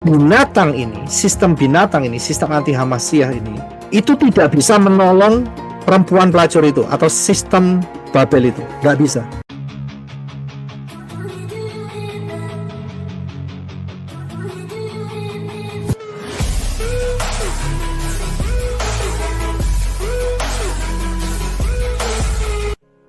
binatang ini, sistem anti Hamasiyah ini, itu tidak bisa menolong perempuan pelacur itu atau sistem Babel itu, nggak bisa.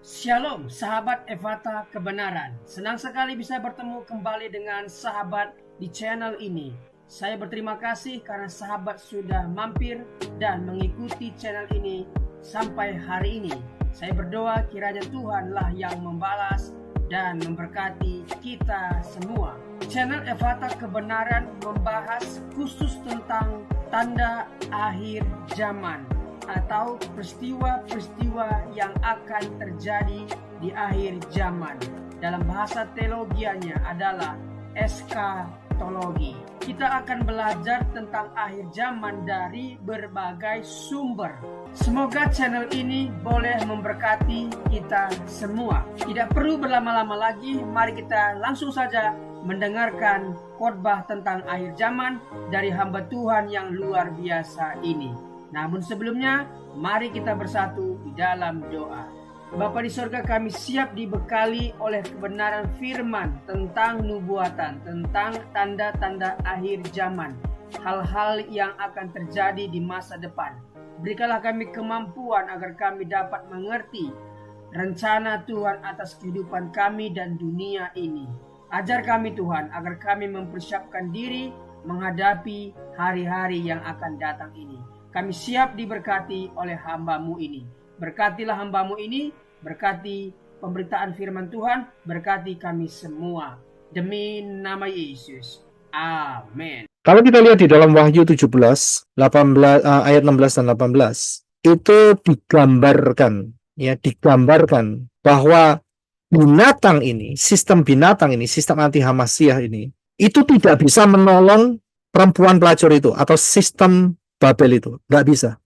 Shalom, sahabat Evata Kebenaran. Senang sekali bisa bertemu kembali dengan sahabat di channel ini. Saya berterima kasih karena sahabat sudah mampir dan mengikuti channel ini sampai hari ini. Saya berdoa kiranya Tuhanlah yang membalas dan memberkati kita semua. Channel Evata Kebenaran membahas khusus tentang tanda akhir zaman atau peristiwa-peristiwa yang akan terjadi di akhir zaman. Dalam bahasa teologianya adalah eskatologi. Kita akan belajar tentang akhir zaman dari berbagai sumber. Semoga channel ini boleh memberkati kita semua. Tidak perlu berlama-lama lagi, mari kita langsung saja mendengarkan khotbah tentang akhir zaman dari hamba Tuhan yang luar biasa ini. Namun sebelumnya, mari kita bersatu di dalam doa. Bapa di sorga, kami siap dibekali oleh kebenaran firman tentang nubuatan, tentang tanda-tanda akhir zaman, hal-hal yang akan terjadi di masa depan. Berikanlah kami kemampuan agar kami dapat mengerti rencana Tuhan atas kehidupan kami dan dunia ini. Ajar kami Tuhan agar kami mempersiapkan diri menghadapi hari-hari yang akan datang ini. Kami siap diberkati oleh hamba-Mu ini. Berkatilah hamba-Mu ini, berkati pemberitaan firman Tuhan, berkati kami semua. Demi nama Yesus. Amin. Kalau kita lihat di dalam Wahyu 17, 18, ayat 16 dan 18, itu digambarkan bahwa sistem anti Hamasiyah ini, itu tidak bisa menolong perempuan pelacur itu atau sistem Babel itu, nggak bisa,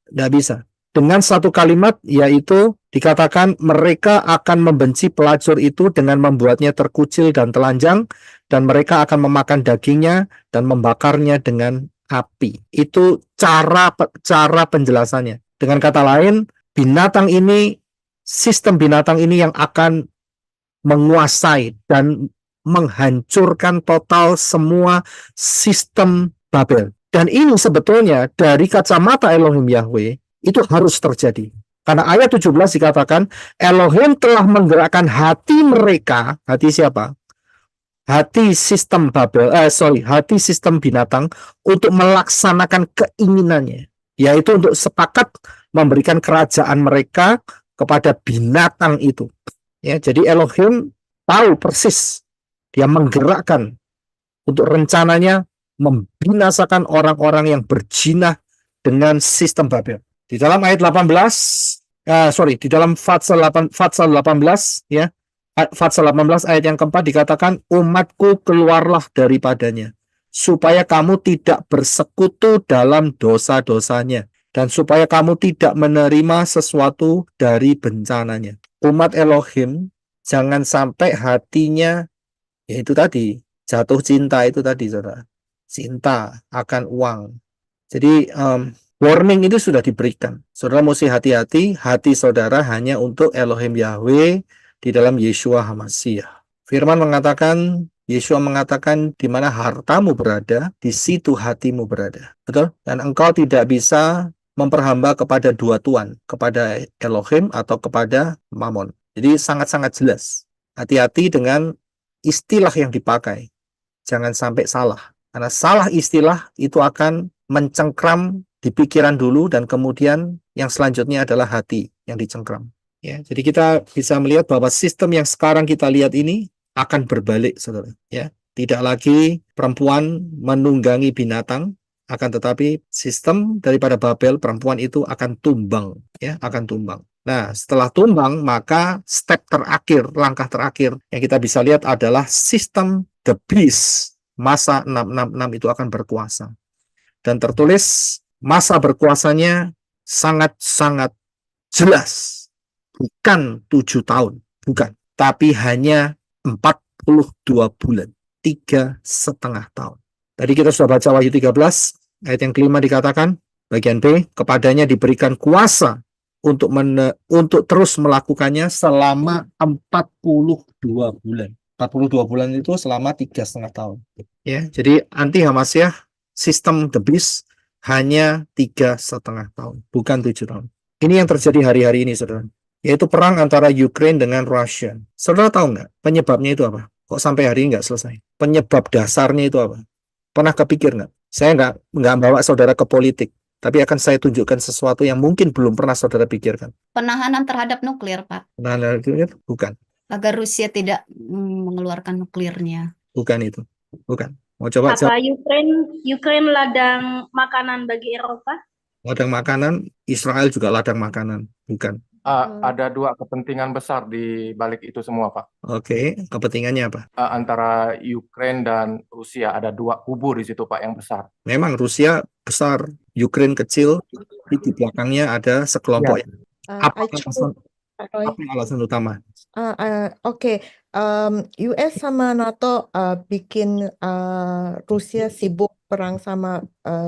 nggak bisa. Dengan satu kalimat, yaitu dikatakan mereka akan membenci pelacur itu dengan membuatnya terkucil dan telanjang, dan mereka akan memakan dagingnya dan membakarnya dengan api. Itu cara penjelasannya. Dengan kata lain, sistem binatang ini yang akan menguasai dan menghancurkan total semua sistem Babel. Dan ini sebetulnya dari kacamata Elohim Yahweh itu harus terjadi. Karena ayat 17 dikatakan Elohim telah menggerakkan hati mereka. Hati siapa? Hati sistem hati sistem binatang untuk melaksanakan keinginannya, yaitu untuk sepakat memberikan kerajaan mereka kepada binatang itu. Ya, jadi Elohim tahu persis, dia menggerakkan untuk rencananya membinasakan orang-orang yang berjinah dengan sistem Babel. Di dalam ayat 18, di dalam Fatsal 18, ya, Fatsal 18 ayat yang keempat dikatakan, umatku keluarlah daripadanya, supaya kamu tidak bersekutu dalam dosa-dosanya, dan supaya kamu tidak menerima sesuatu dari bencananya. Umat Elohim jangan sampai hatinya, yaitu tadi, jatuh cinta itu tadi, saudara. Cinta akan uang. Jadi warning itu sudah diberikan. Saudara mesti hati-hati, hati saudara hanya untuk Elohim Yahweh di dalam Yeshua HaMashiach. Firman mengatakan, Yeshua mengatakan, di mana hartamu berada, di situ hatimu berada. Betul? Dan engkau tidak bisa memperhamba kepada dua tuan, kepada Elohim atau kepada Mammon. Jadi sangat-sangat jelas. Hati-hati dengan istilah yang dipakai. Jangan sampai salah. Karena salah istilah itu akan mencengkram di pikiran dulu, dan kemudian yang selanjutnya adalah hati yang dicengkram. Ya, jadi kita bisa melihat bahwa sistem yang sekarang kita lihat ini akan berbalik, saudara. Ya, tidak lagi perempuan menunggangi binatang, akan tetapi sistem daripada Babel, perempuan itu akan tumbang, ya, akan tumbang. Nah, setelah tumbang, maka langkah terakhir yang kita bisa lihat adalah sistem the beast. Masa 666 itu akan berkuasa. Dan tertulis masa berkuasanya sangat-sangat jelas. Bukan 7 tahun, bukan. Tapi hanya 42 bulan, 3,5 tahun. Tadi kita sudah baca Wahyu 13, ayat yang kelima dikatakan, bagian B, kepadanya diberikan kuasa untuk terus melakukannya selama 42 bulan. 42 bulan itu selama 3,5 tahun. Ya, jadi anti Hamasyah sistem The Beast hanya 3,5 tahun, bukan 7 tahun. Ini yang terjadi hari-hari ini, saudara. Yaitu perang antara Ukraine dengan Rusia. Saudara tahu nggak penyebabnya itu apa? Kok sampai hari ini nggak selesai? Penyebab dasarnya itu apa? Pernah kepikir nggak? Saya nggak bawa saudara ke politik, tapi akan saya tunjukkan sesuatu yang mungkin belum pernah saudara pikirkan. Penahanan terhadap nuklir, Pak. Nah, bukan. Agar Rusia tidak mengeluarkan nuklirnya. Bukan itu. Bukan. Mau coba Apa Ukraine ladang makanan bagi Eropa? ladang makanan, Israel juga ladang makanan. Bukan. Ada dua kepentingan besar di balik itu semua, Pak. Oke, kepentingannya apa? Antara Ukraine dan Rusia ada dua kubu di situ, Pak, yang besar. Memang Rusia besar, Ukraine kecil, tapi di belakangnya ada sekelompok yang apa alasan utama? US sama NATO bikin Rusia sibuk perang sama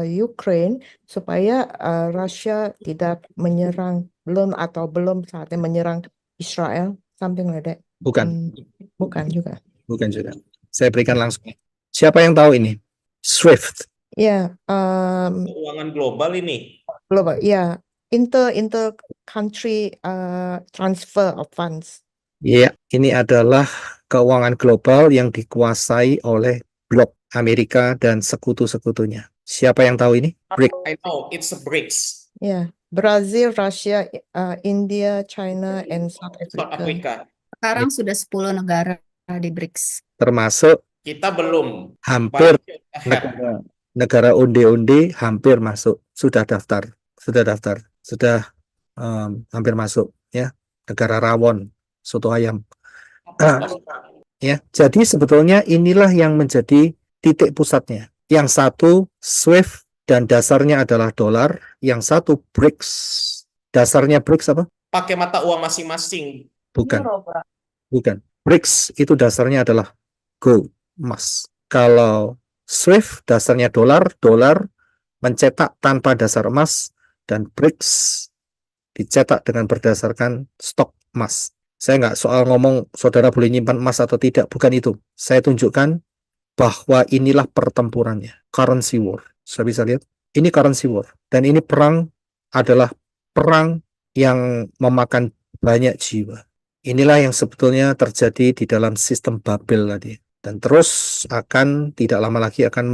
Ukraine supaya Rusia tidak menyerang belum saatnya menyerang Israel, something like that. Bukan. Bukan juga. Bukan juga. Saya berikan langsung. Siapa yang tahu ini? SWIFT. Ya, Keuangan global ini. global. Ya, inter country transfer of funds. Ya, ini adalah keuangan global yang dikuasai oleh blok Amerika dan sekutu-sekutunya. Siapa yang tahu ini? BRICS. I know, it's a BRICS. Ya, Brazil, Russia, India, China, and South South Africa. Africa. Sekarang sudah 10 negara di BRICS. Termasuk Kita belum. hampir Ahead. negara onde-onde hampir masuk. Sudah daftar. Hampir masuk. Ya, negara rawon, soto ayam. Ya, jadi sebetulnya inilah yang menjadi titik pusatnya. Yang satu SWIFT dan dasarnya adalah dolar. Yang satu BRICS. Dasarnya BRICS apa? Pakai mata uang masing-masing. Bukan. BRICS itu dasarnya adalah gold, emas. Kalau SWIFT dasarnya dolar mencetak tanpa dasar emas, dan BRICS dicetak dengan berdasarkan stok emas. Saya nggak soal ngomong saudara boleh nyimpan emas atau tidak, bukan itu. Saya tunjukkan bahwa inilah pertempurannya, currency war. Saya bisa lihat, ini currency war. Dan ini perang adalah perang yang memakan banyak jiwa. Inilah yang sebetulnya terjadi di dalam sistem Babel tadi. Dan terus tidak lama lagi akan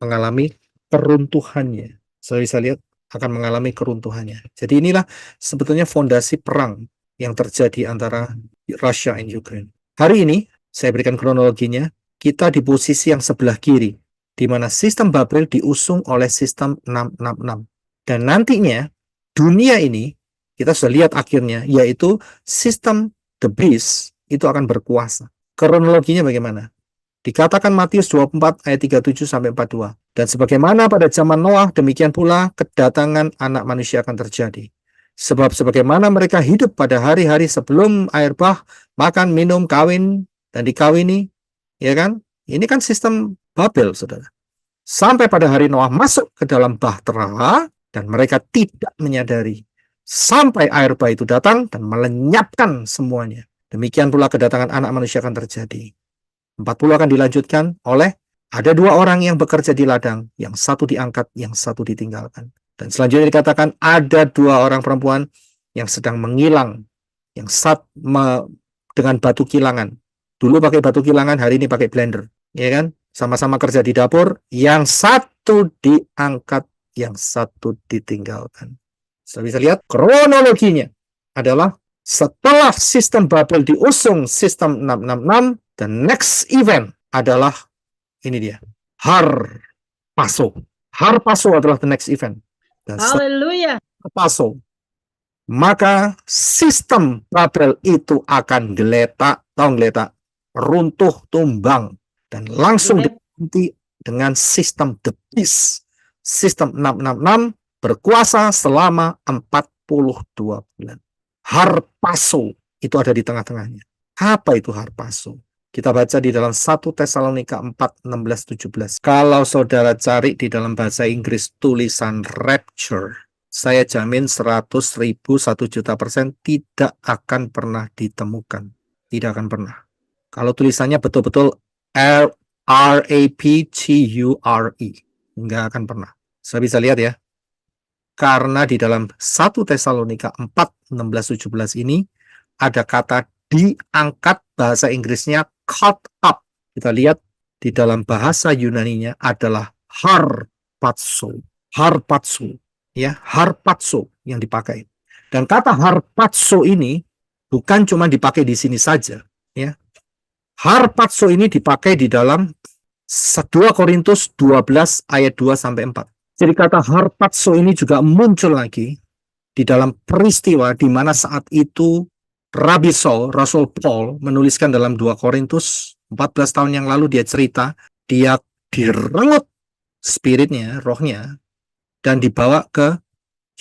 mengalami keruntuhannya. Saya bisa lihat akan mengalami keruntuhannya. Jadi inilah sebetulnya fondasi perang yang terjadi antara Rusia dan Ukraine. Hari ini, saya berikan kronologinya, kita di posisi yang sebelah kiri, di mana sistem Babel diusung oleh sistem 666. Dan nantinya, dunia ini, kita sudah lihat akhirnya, yaitu sistem The Beast, itu akan berkuasa. Kronologinya bagaimana? Dikatakan Matius 24 ayat 37-42. Dan sebagaimana pada zaman Noah, demikian pula kedatangan anak manusia akan terjadi. Sebab sebagaimana mereka hidup pada hari-hari sebelum air bah, makan, minum, kawin, dan dikawini, ya kan? Ini kan sistem Babel, saudara. Sampai pada hari Noah masuk ke dalam bahtera, dan mereka tidak menyadari. Sampai air bah itu datang dan melenyapkan semuanya. Demikian pula kedatangan anak manusia akan terjadi. 40 akan dilanjutkan oleh ada 2 orang yang bekerja di ladang, yang satu diangkat, yang satu ditinggalkan. Dan selanjutnya dikatakan ada 2 orang perempuan yang sedang mengilang, yang dengan batu kilangan. Dulu pakai batu kilangan, hari ini pakai blender, ya kan? Sama-sama kerja di dapur, yang satu diangkat, yang satu ditinggalkan. Saya bisa lihat kronologinya adalah setelah sistem Babel diusung sistem 666, the next event adalah ini dia, Harpaso. Harpaso adalah the next event. Dan Haleluya. Harpaso, maka sistem Babel itu akan geletak, runtuh, tumbang, dan langsung diganti dengan sistem The Beast. Sistem 666 berkuasa selama 42 bulan. Harpaso itu ada di tengah-tengahnya. Apa itu Harpaso? Kita baca di dalam 1 Tesalonika 4, 16, 17. Kalau saudara cari di dalam bahasa Inggris tulisan rapture, saya jamin 100.000, 1 juta% tidak akan pernah ditemukan. Tidak akan pernah. Kalau tulisannya betul-betul rapture, nggak akan pernah. Saya bisa lihat ya. Karena di dalam 1 Tesalonika 4, 16, 17 ini ada kata diangkat, bahasa Inggrisnya caught up. Kita lihat di dalam bahasa Yunaninya adalah harpazo. Harpazo, ya, harpazo yang dipakai. Dan kata harpazo ini bukan cuma dipakai di sini saja, ya. Harpazo ini dipakai di dalam 2 Korintus 12 ayat 2 sampai 4. Jadi kata harpazo ini juga muncul lagi di dalam peristiwa di mana saat itu Rabi Saul, Rasul Paul menuliskan dalam 2 Korintus 14 tahun yang lalu, dia cerita dia direngut spiritnya, rohnya, dan dibawa ke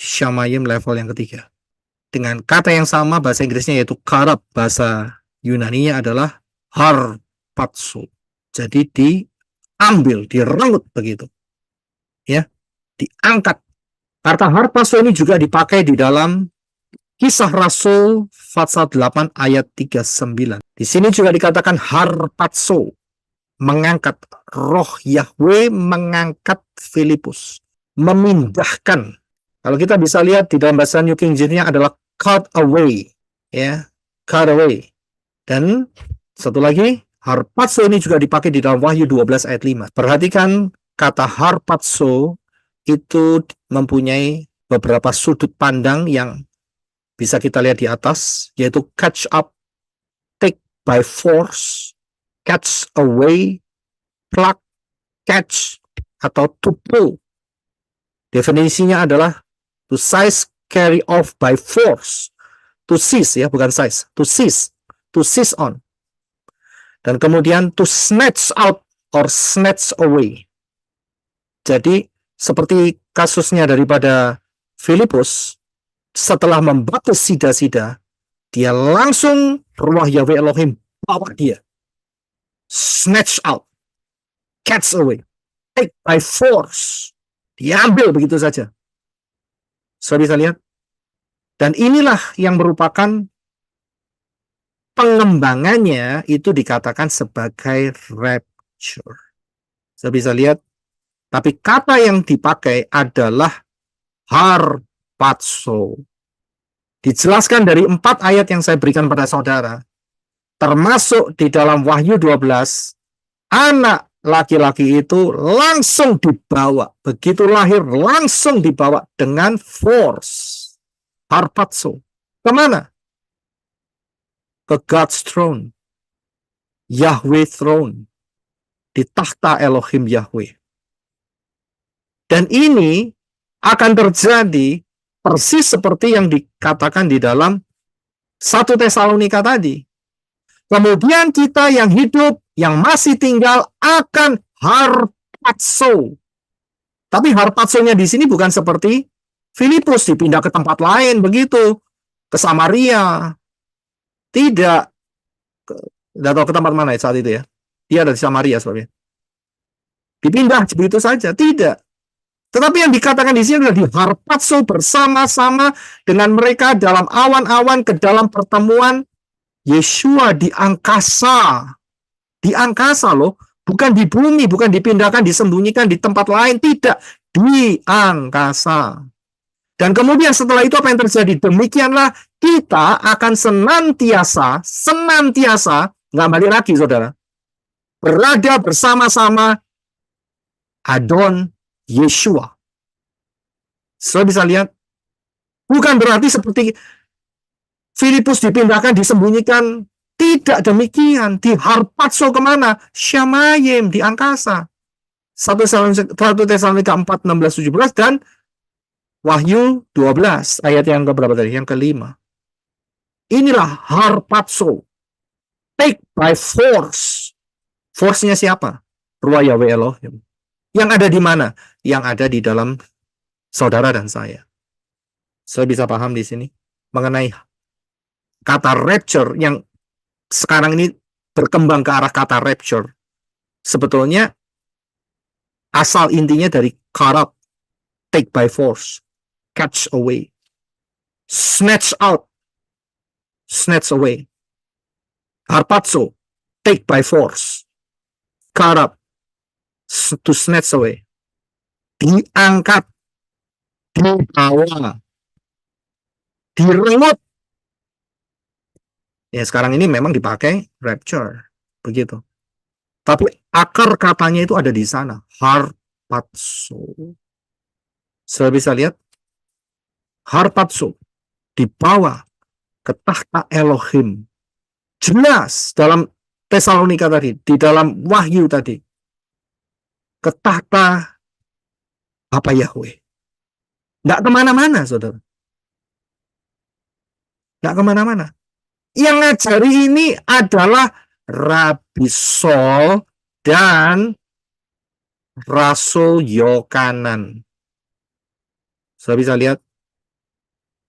Shamayim level yang ketiga. Dengan kata yang sama bahasa Inggrisnya yaitu karab, bahasa Yunaninya adalah harpazo. Jadi diambil, direngut begitu. Ya, diangkat. Kata harpazo ini juga dipakai di dalam Kisah Rasul pasal 8 ayat 39. Di sini juga dikatakan harpazo, mengangkat. Roh Yahweh mengangkat Filipus, memindahkan. Kalau kita bisa lihat di dalam bahasa New King James-nya adalah cut away, ya, cut away. Dan satu lagi, harpazo ini juga dipakai di dalam Wahyu 12 ayat 5. Perhatikan kata harpazo itu mempunyai beberapa sudut pandang yang bisa kita lihat di atas, yaitu catch up, take by force, catch away, pluck, catch, atau to pull. Definisinya adalah to seize, carry off by force. To seize, ya, bukan seize. To seize on. Dan kemudian to snatch out or snatch away. Jadi, seperti kasusnya daripada Filipus, setelah membaptis sida-sida, dia langsung ruah Yahweh Elohim bawa dia. Snatch out. Catch away. Take by force. Diambil begitu saja. Saudara bisa lihat? Dan inilah yang merupakan pengembangannya, itu dikatakan sebagai rapture. Saudara bisa lihat? Tapi kata yang dipakai adalah harpazo. Dijelaskan dari 4 ayat yang saya berikan pada saudara, termasuk di dalam Wahyu 12, anak laki-laki itu langsung dibawa, begitu lahir langsung dibawa dengan force, harpazo. Kemana? Ke God's throne, Yahweh throne, di takhta Elohim Yahweh. Dan ini akan terjadi persis seperti yang dikatakan di dalam 1 Tesalonika tadi. Kemudian kita yang hidup, yang masih tinggal akan harpazo. Tapi harpazonya di sini bukan seperti Filipus dipindah ke tempat lain begitu, ke Samaria. Tidak. Tidak tahu ke tempat mana saat itu ya. Dia ada di Samaria sebabnya. Dipindah begitu saja, tidak. Tetapi yang dikatakan di sini adalah diharpazo bersama-sama dengan mereka dalam awan-awan ke dalam pertemuan Yeshua di angkasa. Di angkasa loh, bukan di bumi, bukan dipindahkan, disembunyikan di tempat lain, tidak, di angkasa. Dan kemudian setelah itu apa yang terjadi? Demikianlah kita akan senantiasa, nggak balik lagi saudara, berada bersama-sama Adon Yeshua. Saudara bisa lihat, bukan berarti seperti Filipus dipindahkan, disembunyikan. Tidak demikian. Diharpazo kemana? Shamayim, di angkasa. 1 Tesalonika 4, 16, 17, dan Wahyu 12, ayat yang keberapa tadi? Yang kelima. Inilah harpazo. Take by force. Force-nya siapa? Ruah Yahweh Elohim. Yang ada di mana? Yang ada di dalam saudara dan saya. Saya bisa paham di sini mengenai kata rapture yang sekarang ini berkembang ke arah kata rapture, sebetulnya asal intinya dari caught up, take by force, catch away, snatch out, snatch away. Harpazo, take by force, caught up, to snatch away, diangkat, dibawa, direnggut. Ya sekarang ini memang dipakai rapture, begitu. Tapi akar katanya itu ada di sana, harpazo. Sudah bisa lihat? Harpazo dibawa ke tahta Elohim. Jelas dalam Tesalonika tadi, di dalam Wahyu tadi, ke tahta Bapa Yahweh. Nggak kemana-mana, saudara. Nggak kemana-mana. Yang ngajari ini adalah Rabi Sol dan Rasul Yohanan. Sudah bisa lihat?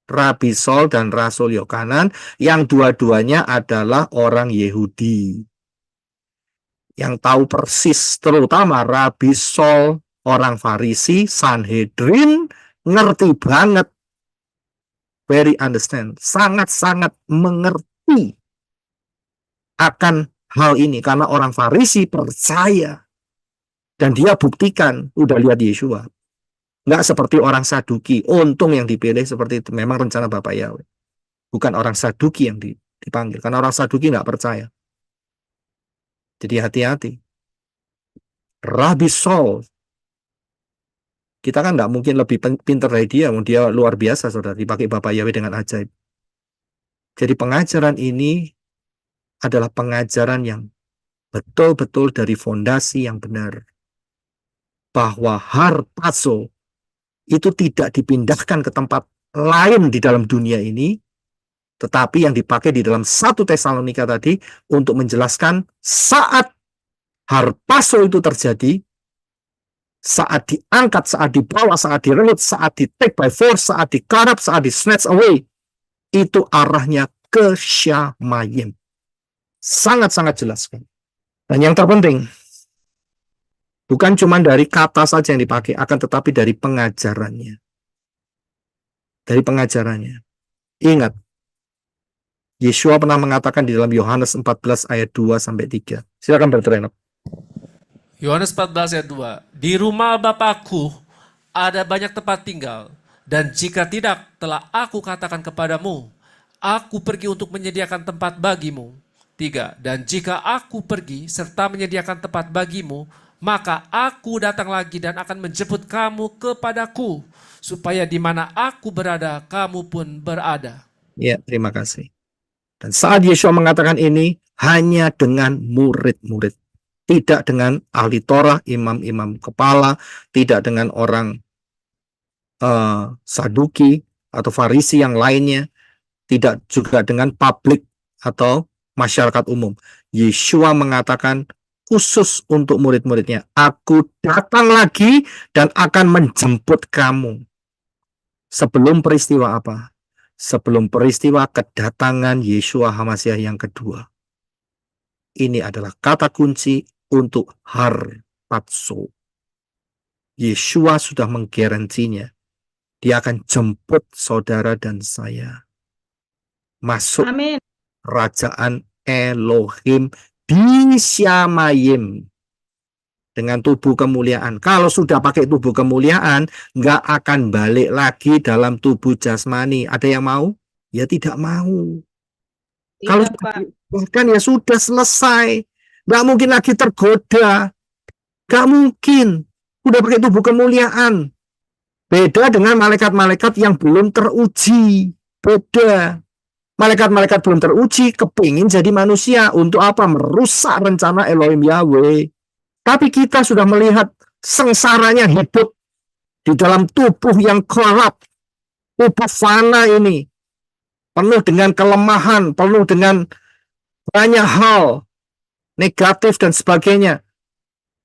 Rabi Sol dan Rasul Yohanan, yang dua-duanya adalah orang Yahudi. Yang tahu persis, terutama Rabi Sol, orang Farisi, Sanhedrin, ngerti banget. Very understand. Sangat-sangat mengerti akan hal ini. Karena orang Farisi percaya. Dan dia buktikan, udah lihat Yeshua. Nggak seperti orang Saduki. Untung yang dipilih seperti itu. Memang rencana Bapak Yahweh. Bukan orang Saduki yang dipanggil. Karena orang Saduki nggak percaya. Jadi hati-hati. Rabi Sol. Kita kan nggak mungkin lebih pintar dari dia. Dia luar biasa, saudara. Dipakai Bapak Yahweh dengan ajaib. Jadi pengajaran ini adalah pengajaran yang betul-betul dari fondasi yang benar. Bahwa harpazo itu tidak dipindahkan ke tempat lain di dalam dunia ini, tetapi yang dipakai di dalam 1 Tesalonika tadi untuk menjelaskan saat harpazo itu terjadi, saat diangkat, saat dibawa, saat direnggut, saat di take by force, saat dikarap, saat di snatch away, itu arahnya ke Syamayim. Sangat-sangat jelas. Dan yang terpenting, bukan cuma dari kata saja yang dipakai, akan tetapi dari pengajarannya. Dari pengajarannya. Ingat, Yeshua pernah mengatakan di dalam Yohanes 14 ayat 2-3. Silakan Brother Enoch. Yohanes 14 ayat 2. Di rumah Bapakku ada banyak tempat tinggal, dan jika tidak, telah aku katakan kepadamu, aku pergi untuk menyediakan tempat bagimu. 3. Dan jika aku pergi serta menyediakan tempat bagimu, maka aku datang lagi dan akan menjemput kamu kepadaku, supaya di mana aku berada, kamu pun berada. Ya, terima kasih. Dan saat Yeshua mengatakan ini, hanya dengan murid-murid. Tidak dengan ahli Torah, imam-imam kepala, tidak dengan orang Saduki atau Farisi yang lainnya, tidak juga dengan publik atau masyarakat umum. Yeshua mengatakan khusus untuk murid-muridnya, aku datang lagi dan akan menjemput kamu. Sebelum peristiwa apa? Sebelum peristiwa kedatangan Yeshua HaMashiach yang kedua. Ini adalah kata kunci untuk harpazo. Yeshua sudah menggaransinya. Dia akan jemput saudara dan saya masuk Amin. kerajaan Elohim di Syamayim dengan tubuh kemuliaan. Kalau sudah pakai tubuh kemuliaan, nggak akan balik lagi dalam tubuh jasmani. Ada yang mau? Ya tidak mau. Kalau bahkan ya sudah selesai. Nggak mungkin lagi tergoda. Nggak mungkin. Udah pakai tubuh kemuliaan. Beda dengan malaikat-malaikat yang belum teruji. Beda. Malaikat-malaikat belum teruji, kepingin jadi manusia. Untuk apa? Merusak rencana Elohim Yahweh. Tapi kita sudah melihat sengsaranya hidup di dalam tubuh yang gelap. Tubuh fana ini. Penuh dengan kelemahan, penuh dengan banyak hal negatif dan sebagainya.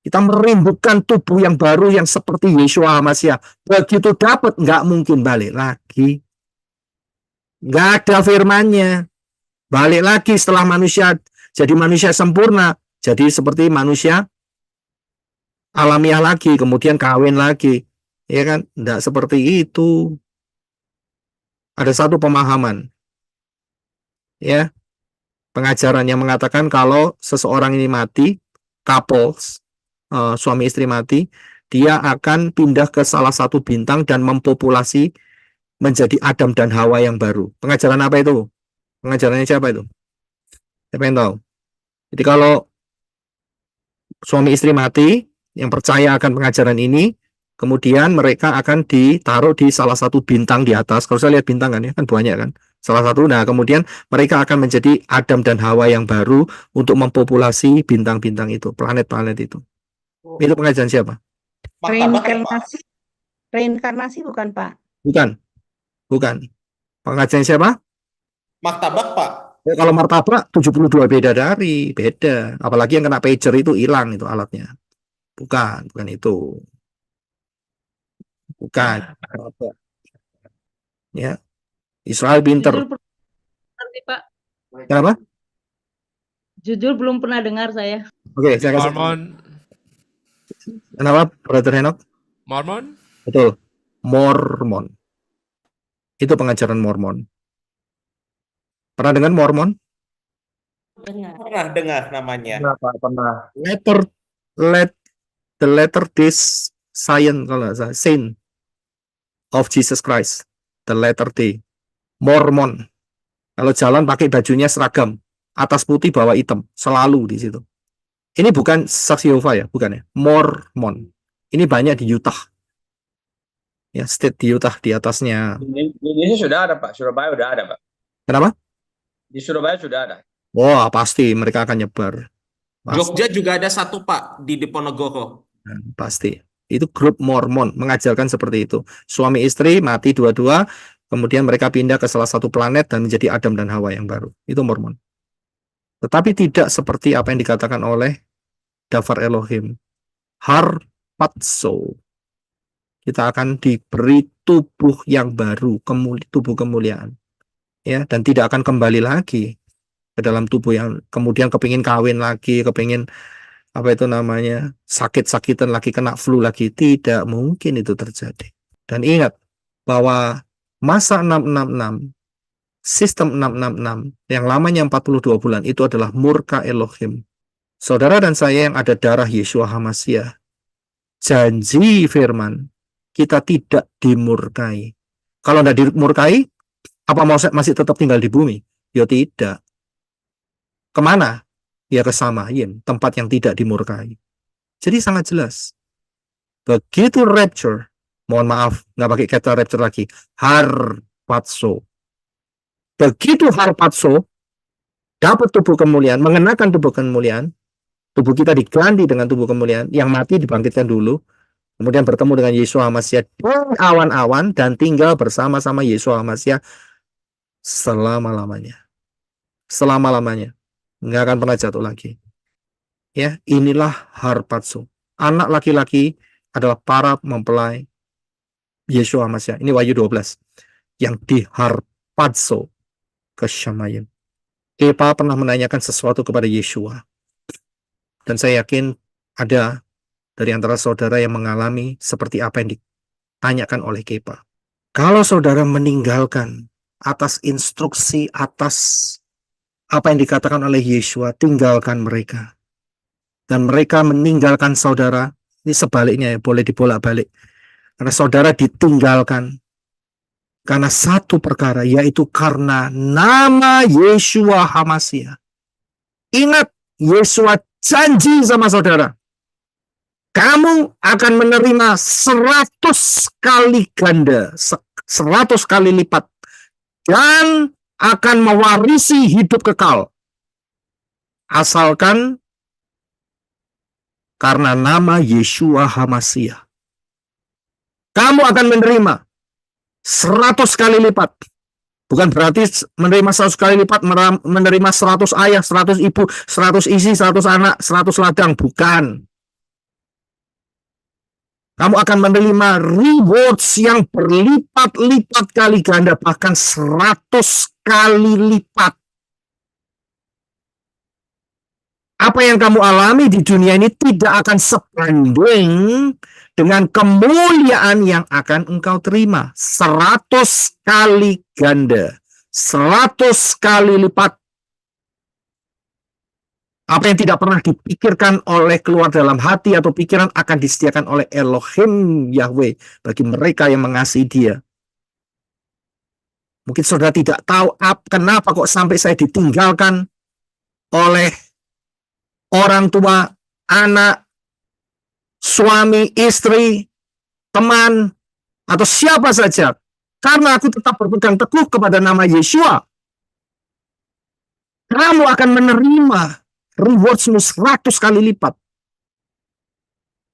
Kita merindukan tubuh yang baru yang seperti Yeshua HaMashiach. Begitu dapat, nggak mungkin balik lagi. Nggak ada firmannya. Balik lagi setelah manusia jadi manusia sempurna, jadi seperti manusia alamiah lagi, kemudian kawin lagi. Ya kan? Tidak seperti itu. Ada satu pemahaman, ya, pengajaran yang mengatakan kalau seseorang ini mati, couples, suami istri mati, dia akan pindah ke salah satu bintang dan mempopulasi menjadi Adam dan Hawa yang baru. Pengajaran apa itu? Pengajarannya siapa itu? Siapa yang tahu? Jadi kalau suami istri mati, yang percaya akan pengajaran ini, kemudian mereka akan ditaruh di salah satu bintang di atas. Kalau saya lihat bintang kan, ya kan banyak kan. Salah satu, nah kemudian mereka akan menjadi Adam dan Hawa yang baru untuk mempopulasi bintang-bintang itu, planet-planet itu. Itu pengajaran siapa? Martabak ya, Pak? Reinkarnasi, reinkarnasi bukan Pak? Bukan, bukan. Pengajaran siapa? Martabak, Pak. Kalau martabak 72 bidadari, beda. Apalagi yang kena pager itu hilang itu alatnya. Bukan itu. Bukan. Ya. Israel pinter. Jujur nanti Pak, Kenapa? jujur belum pernah dengar saya. Oke, saya kasih. Mormon. Kenapa, Brother Henok? Mormon? Betul. Mormon. Itu pengajaran Mormon. Pernah dengar Mormon? Pernah dengar namanya. Pernah. The letter this sign, kalau nggak salah, saint of Jesus Christ. The letter D. Mormon. Kalau jalan pakai bajunya seragam, atas putih bawah hitam, selalu di situ. Ini bukan saksi Yehova ya, bukan ya. Mormon. Ini banyak di Utah. Ya, state di Utah di atasnya. Di Indonesia sudah ada, Pak. Surabaya sudah ada, Pak. Kenapa? Di Surabaya sudah ada. Wah, pasti mereka akan nyebar. Pasti. Jogja juga ada satu, Pak, di Diponegoro. Pasti. Itu grup Mormon mengajarkan seperti itu. Suami istri mati dua-dua, kemudian mereka pindah ke salah satu planet dan menjadi Adam dan Hawa yang baru. Itu Mormon. Tetapi tidak seperti apa yang dikatakan oleh Dafar Elohim. Harpatso. Kita akan diberi tubuh yang baru, tubuh kemuliaan. Ya, dan tidak akan kembali lagi ke dalam tubuh yang kemudian kepingin kawin lagi, kepingin apa itu namanya, sakit-sakitan lagi, kena flu lagi. Tidak mungkin itu terjadi. Dan ingat bahwa masa 666, sistem 666 yang lamanya 42 bulan itu adalah murka Elohim. Saudara dan saya yang ada darah Yeshua HaMashiach, janji firman, kita tidak dimurkai. Kalau tidak dimurkai, apa masih tetap tinggal di bumi? Ya tidak. Kemana? Ya ke Samayim, tempat yang tidak dimurkai. Jadi sangat jelas. Begitu rapture, mohon maaf, nggak pakai kata rapture lagi, harpatso. Begitu harpatso, dapat tubuh kemuliaan, mengenakan tubuh kemuliaan, tubuh kita diganti dengan tubuh kemuliaan, yang mati dibangkitkan dulu, kemudian bertemu dengan Yeshua HaMashiach di awan-awan dan tinggal bersama-sama Yeshua HaMashiach selama-lamanya. Selama-lamanya. Nggak akan pernah jatuh lagi. Ya, inilah harpatso. Anak laki-laki adalah para mempelai Yeshua HaMashiach. Ini Wahyu 12. Yang diharpatso ke Shamayim. Kepa pernah menanyakan sesuatu kepada Yeshua. Dan saya yakin ada dari antara saudara yang mengalami seperti apa yang ditanyakan oleh Kepa. Kalau saudara meninggalkan atas instruksi, atas apa yang dikatakan oleh Yeshua, tinggalkan mereka. Dan mereka meninggalkan saudara, ini sebaliknya ya, boleh dibolak-balik. Karena saudara ditinggalkan karena satu perkara, yaitu karena nama Yeshua HaMashiach. Ingat, Yeshua janji sama saudara, kamu akan menerima 100 kali ganda, 100 kali lipat, dan akan mewarisi hidup kekal. Asalkan karena nama Yeshua HaMashiach. Kamu akan menerima 100 kali lipat. Bukan berarti menerima 100 kali lipat, menerima 100 ayah, 100 ibu, 100 isi, 100 anak, 100 ladang. Bukan. Kamu akan menerima rewards yang berlipat-lipat kali ganda, bahkan 100 kali lipat. Apa yang kamu alami di dunia ini tidak akan sebanding dengan kemuliaan yang akan engkau terima. 100 kali ganda. 100 kali lipat. Apa yang tidak pernah dipikirkan oleh keluar dalam hati atau pikiran akan disediakan oleh Elohim Yahweh bagi mereka yang mengasihi Dia. Mungkin saudara tidak tahu kenapa kok sampai saya ditinggalkan oleh orang tua, anak, suami, istri, teman, atau siapa saja. Karena aku tetap berpegang teguh kepada nama Yeshua. Kamu akan menerima rewardsmu 100 kali lipat.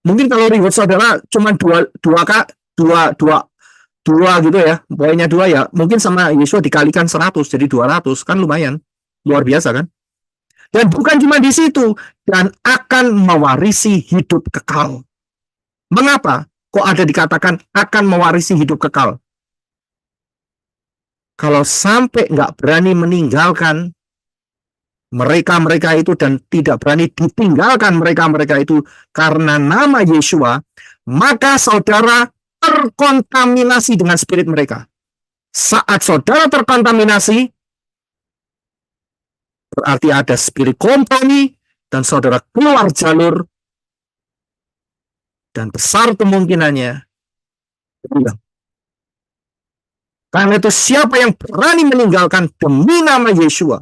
Mungkin kalau reward saudara cuma dua gitu ya, pokoknya 2 ya, mungkin sama Yeshua dikalikan 100 jadi 200, kan lumayan, luar biasa kan? Dan bukan cuma di situ, dan akan mewarisi hidup kekal. Mengapa kok ada dikatakan akan mewarisi hidup kekal? Kalau sampai nggak berani meninggalkan mereka-mereka itu dan tidak berani ditinggalkan mereka-mereka itu karena nama Yeshua, maka saudara terkontaminasi dengan spirit mereka. Saat saudara terkontaminasi, berarti ada spirit kompromi dan saudara keluar jalur dan besar kemungkinannya hilang. Karena itu siapa yang berani meninggalkan demi nama Yeshua,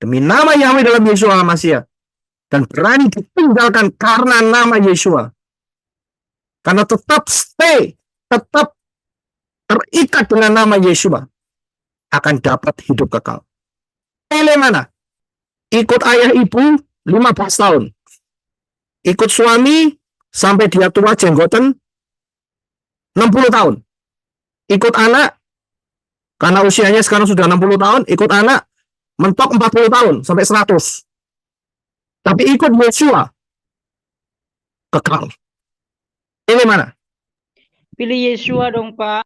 demi nama Yahweh dalam Yeshua HaMashiach, dan berani ditinggalkan karena nama Yeshua, karena tetap stay, tetap terikat dengan nama Yeshua, akan dapat hidup kekal. Pilih mana? Ikut ayah ibu 15 tahun. Ikut suami sampai dia tua jenggoten 60 tahun. Ikut anak, karena usianya sekarang sudah 60 tahun, ikut anak mentok 40 tahun sampai 100. Tapi ikut Yeshua, kekal. Pilih mana? Pilih Yeshua dong, Pak.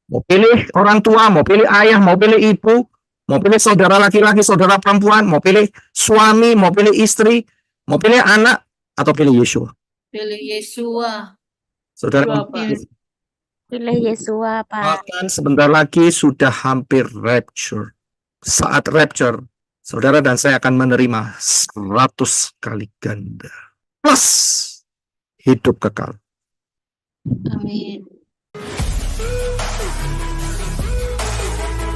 Mau pilih orang tua, mau pilih ayah, mau pilih ibu, mau pilih saudara laki-laki, saudara perempuan, mau pilih suami, mau pilih istri, mau pilih anak, atau pilih Yeshua. Pilih Yeshua. Saudara, Pilih Yeshua, Pak. bahkan sebentar lagi sudah hampir rapture. Saat rapture, saudara dan saya akan menerima 100 kali ganda. Plus hidup kekal. Amin.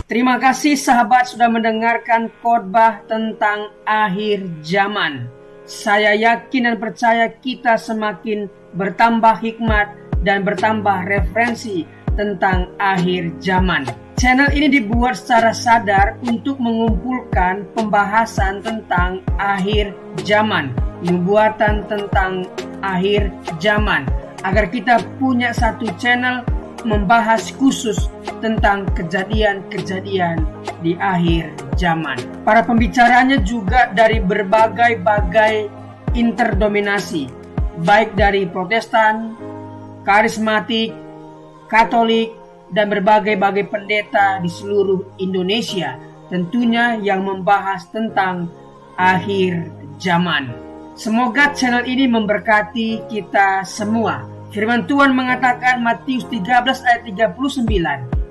Terima kasih sahabat sudah mendengarkan khotbah tentang akhir zaman. Saya yakin dan percaya kita semakin bertambah hikmat dan bertambah referensi tentang akhir zaman. Channel ini dibuat secara sadar untuk mengumpulkan pembahasan tentang akhir zaman, nubuatan tentang akhir zaman, agar kita punya satu channel membahas khusus tentang kejadian-kejadian di akhir zaman. Para pembicaranya juga dari berbagai-bagai interdominasi, baik dari Protestan, karismatik, Katolik, dan berbagai-bagai pendeta di seluruh Indonesia, tentunya yang membahas tentang akhir zaman. Semoga channel ini memberkati kita semua. Firman Tuhan mengatakan Matius 13 ayat 39,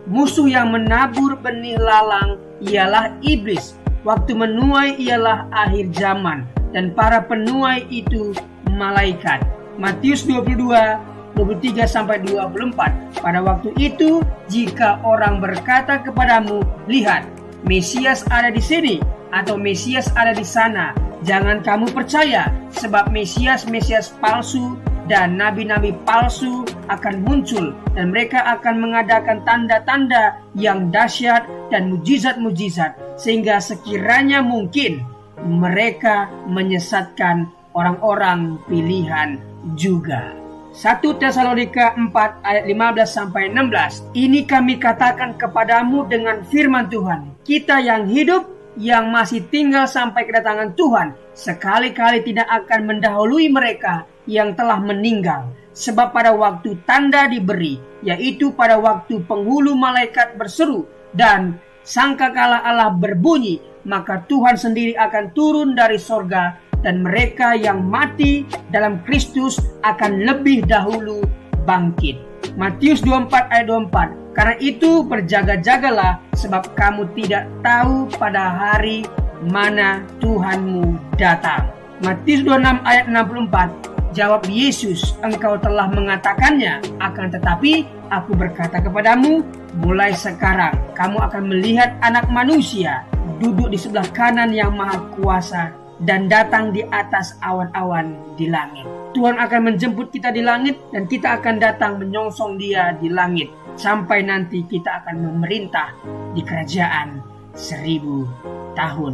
musuh yang menabur benih lalang ialah iblis, waktu menuai ialah akhir zaman, dan para penuai itu malaikat. Matius 22:23-24. Pada waktu itu, jika orang berkata kepadamu, lihat, Mesias ada di sini, atau Mesias ada di sana, jangan kamu percaya, sebab Mesias-Mesias palsu dan nabi-nabi palsu akan muncul, dan mereka akan mengadakan tanda-tanda yang dahsyat dan mujizat-mujizat, sehingga sekiranya mungkin mereka menyesatkan orang-orang pilihan juga. 1 Tesalonika 4 ayat 15-16. Ini kami katakan kepadamu dengan firman Tuhan, kita yang hidup, yang masih tinggal sampai kedatangan Tuhan, sekali-kali tidak akan mendahului mereka yang telah meninggal. Sebab pada waktu tanda diberi, yaitu pada waktu penghulu malaikat berseru dan sangkakala Allah berbunyi, maka Tuhan sendiri akan turun dari sorga dan mereka yang mati dalam Kristus akan lebih dahulu bangkit. Matius 24 ayat 24. Karena itu berjaga-jagalah, sebab kamu tidak tahu pada hari mana Tuhanmu datang. Matius 26 ayat 64. Jawab Yesus, engkau telah mengatakannya, akan tetapi aku berkata kepadamu, mulai sekarang kamu akan melihat Anak Manusia duduk di sebelah kanan yang Maha Kuasa dan datang di atas awan-awan di langit. Tuhan akan menjemput kita di langit dan kita akan datang menyongsong Dia di langit sampai nanti kita akan memerintah di kerajaan 1000 tahun.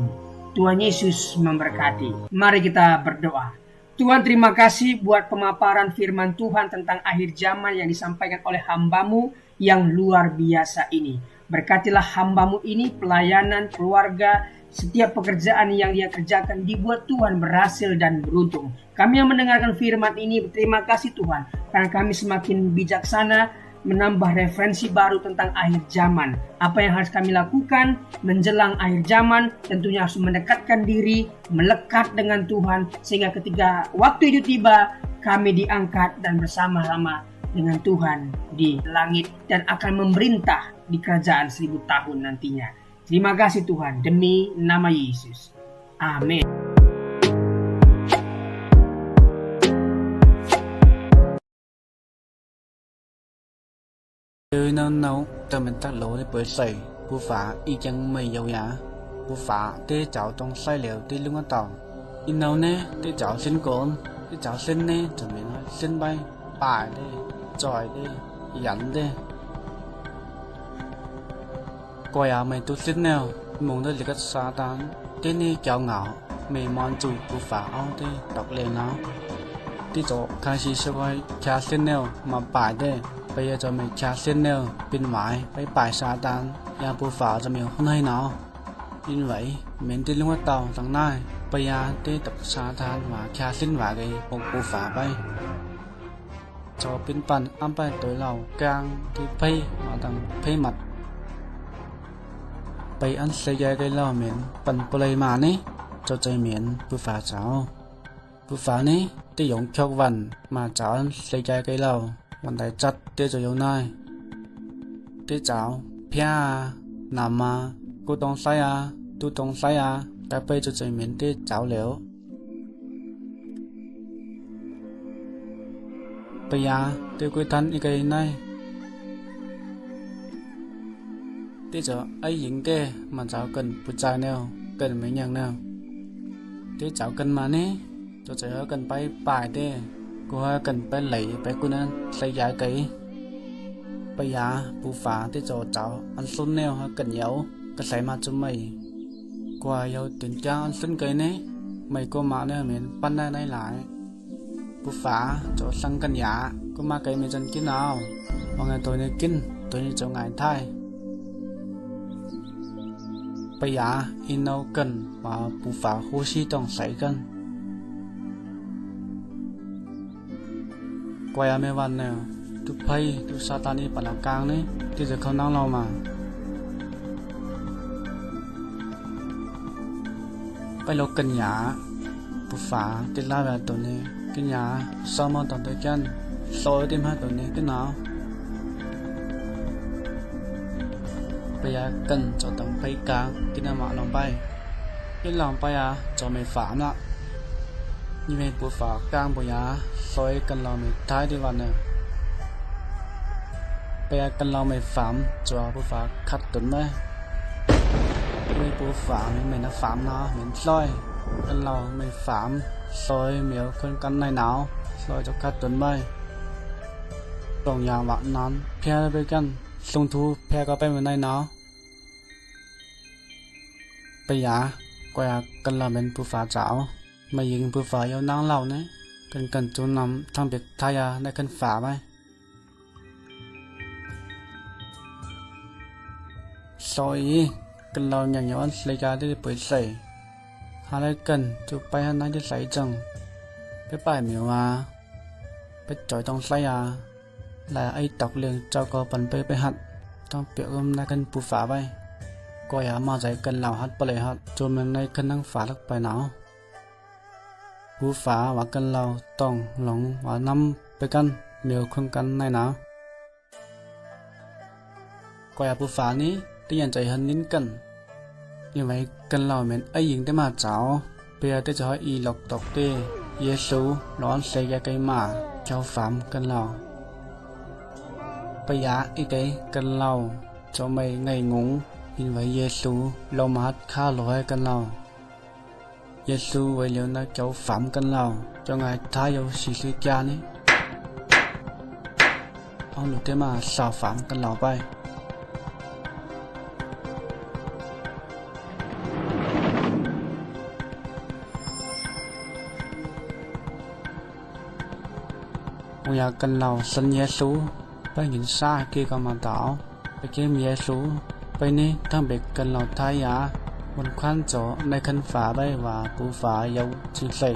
Tuhan Yesus memberkati. Mari kita berdoa. Tuhan, terima kasih buat pemaparan firman Tuhan tentang akhir zaman yang disampaikan oleh hamba-Mu yang luar biasa ini. Berkatilah hamba-Mu ini, pelayanan, keluarga, setiap pekerjaan yang dia kerjakan dibuat Tuhan berhasil dan beruntung. Kami yang mendengarkan firman ini berterima kasih Tuhan, karena kami semakin bijaksana menambah referensi baru tentang akhir zaman. Apa yang harus kami lakukan menjelang akhir zaman, tentunya harus mendekatkan diri, melekat dengan Tuhan, sehingga ketika waktu itu tiba, kami diangkat dan bersama-sama dengan Tuhan di langit dan akan memerintah di kerajaan 1000 tahun nantinya. Terima kasih Tuhan, demi nama Yesus. Amin. Nó nấu cho mình tác lỗ để bởi sẩy bù phá y chẳng mày dầu giá bù phá tê cháu trong sai liệu tê lưng ở tàu in nấu nè tê cháu xin cồn tê cháu xin nè cho mình xin bay bài đi tròi đi dẫn đi coi à mày tu xin nào muốn tới lịch xa tán tê nè cháu ngạo mày mòn chùi bù phá ao tê đọc lên nó tê cháu khai sĩ sẽ coi cha xin nào mà bài đi bây giờ cho mình trả xin nêu bên ngoài với bài sa tan nhà bù phá cho mình không hay nào như vậy mình đi lúc tàu thằng này bây giờ đi tập sa tan và trả xin vào cái một bù phá bay cho bên bàn ăn bài tối lầu càng thì pay mà thằng pay mặt bây ăn xây dựng cái lò miền bàn play mà nè cho chơi miền bù phá cháu bù phá nè đi dùng cho vần mà cháu ăn xây dựng cái lòวันใดจัดเดี๋ยวจะอยู่ไหนเดี๋ยวเจ้าเพี้ยนำมากูต้องใส่ตูต้องใส่แต่ไปจะใจเหม็นเดี๋ยวเจ้าเหลวไปเดี๋ยวกูทันอีกไงไหนเดี๋ยวจะไอ้หญิงเด้มันเจ้ากันผู้ชายแนวกันไม่ยังแนวเดี๋ยวเจ้ากันมาเนี่ยจะเจอกันไปป่ายเด้cô cần phải lấy phải cô nên xây giải cái bây giờ bù phá tới cho cháu ăn xuân neo cần nhậu cái xây mà cho mày qua yêu tiền cha ăn xuân cái này mày cô mà nè mình ban này lại bù phá cho sang cần nhả cô mà cái mình chân kia nào mà ngày tôi này kinh tôi này cho ngày thay bây giờ in đâu cần mà bù phá hô si trong xây cần quay mấyวันnè tu pay tu satani bản năng càng đấy thì giờ không năng lo màไปลกกันหยาปุฝาติดลาแบบตัวนี้กินหยาซ้อมมาตอนตัวกันโซ่เต็มให้ตัวนี้กินหนาวไปยากันจะต้องไปกลางกินน้ำมันลงไปกินลงไปจะไม่ฝามละnhư vậy bố phá càng bố giá soi cần lo mình thái đi vào nè bây giờ cần lo mình phạm cho bố phá khát tuấn đấy như bố phá mình đã phạm nó mình soi cần lo mình phạm soi miếu con căn này nào soi cho khát tuấn bay tổng nhà bạn nón phe với căn sung thu phe có bên này nào bây giờ quay cần lo mình bố phá chảo màยิงปืนฝาเอานางเหล่านี้กันจูนำทางเบียดทายาในกันฝาไหมซอยกันเราอย่างย้อนเลยกาได้เปิดใส่หาอะไรกันจูไปหาไหนจะใส่จังไปป่ายเหมียวไปจ่อยต้องใส่làไอ้ตอกเลียงเจ้าก็ปันไปหัดต้องเปียกในกันปูฝาไปก็อย่ามาใจกันเหล่าหัดไปเลยหัดจนมันในกันนั่งฝาลักไปหนาว bố phá và cần lao tòng lòng và năm bê căn nếu không căn này nào quay bố phá ní tí nhận chạy hơn nín cần như vậy cần lao mình ấy dính tới mà cháu bây giờ tôi cho y lọc tộc tê Giê-xu đón xây ra cây mà cho phạm cần lao bây giờ y tế cần lao cho mày ngày ngủ in vậy Giê-xu lâu mà khá lỗi cần lao Giê-xu vậy liệu nó cháu phạm cần lao cho ngài thái yêu sĩ sư cha ní ông lúc thế mà sao phạm cần lao bay ông nhà cần lao sân Giê-xu bay nhìn xa kia còn mà tảoไปเกมGiê-xuไปนี่ทั้งเบ็กกันเราท้ายยาบนควันโจในคันฝาใบว่าปูฝาเยาจึงใส่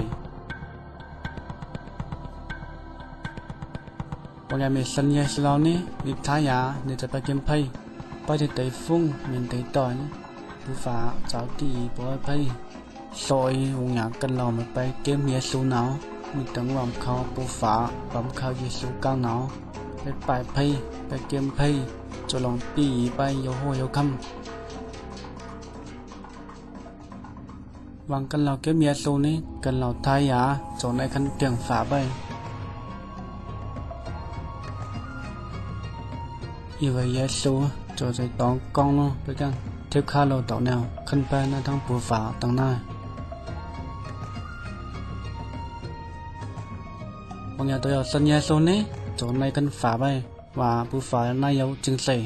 บางอย่างมีสัญญาสลาวนี้นิท้ายยาในจะไปเกมไพ่ไปที่ไต้ฟุ้งมีไต้ต่อยปูฝาเจ้าตีปอยไพ่ซอยบางอย่างกันเราไม่ไปเกมGiê-xuหนาวมีตั้งวางเขาปูฝาปั๊มเขาGiê-xuกลางหนาวไปปลายไพ่ไปเกมไพ่cho lòng pi bay yêu hồ yêu khăm vàng cần lao kiếm Giê-xu ní cần lao thái á chỗ này khăn tiếng phá bay như vậy Giê-xu cho dây tón con luôn với căn theo khá lâu tàu nào khăn bay nó thằng bùa phá tầng này vàng nhà tôi ở sân Giê-xu ní chỗ này khăn phá bay và bố phá nai yêu chứng sẻ.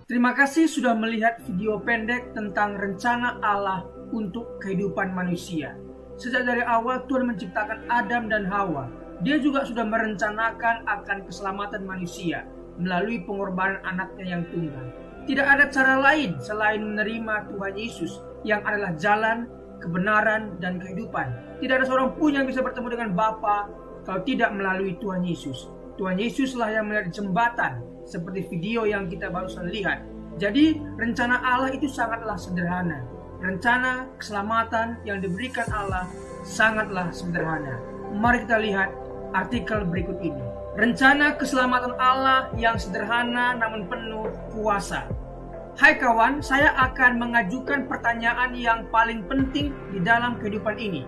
Terima kasih sudah melihat video pendek tentang rencana Allah untuk kehidupan manusia. Sejak dari awal Tuhan menciptakan Adam dan Hawa. Dia juga sudah merencanakan akan keselamatan manusia melalui pengorbanan anaknya yang tunggal. Tidak ada cara lain selain menerima Tuhan Yesus yang adalah jalan, kebenaran, dan kehidupan. Tidak ada seorang pun yang bisa bertemu dengan Bapa kalau tidak melalui Tuhan Yesus. Tuhan Yesuslah yang menjadi jembatan seperti video yang kita barusan lihat. Jadi rencana Allah itu sangatlah sederhana. Rencana keselamatan yang diberikan Allah sangatlah sederhana. Mari kita lihat artikel berikut ini. Rencana keselamatan Allah yang sederhana namun penuh kuasa. Hai kawan, saya akan mengajukan pertanyaan yang paling penting di dalam kehidupan ini.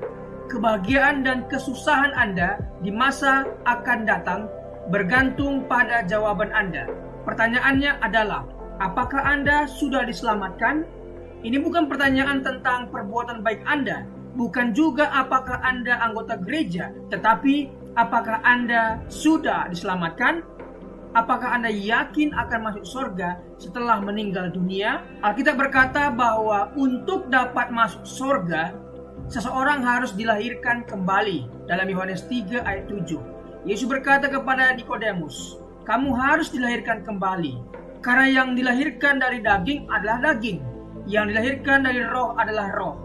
Kebahagiaan dan kesusahan Anda di masa akan datang bergantung pada jawaban Anda. Pertanyaannya adalah, apakah Anda sudah diselamatkan? Ini bukan pertanyaan tentang perbuatan baik Anda, bukan juga apakah Anda anggota gereja, tetapi apakah Anda sudah diselamatkan? Apakah Anda yakin akan masuk surga setelah meninggal dunia? Alkitab berkata bahwa untuk dapat masuk surga, seseorang harus dilahirkan kembali. Dalam Yohanes 3 ayat 7. Yesus berkata kepada Nikodemus, kamu harus dilahirkan kembali. Karena yang dilahirkan dari daging adalah daging, yang dilahirkan dari roh adalah roh.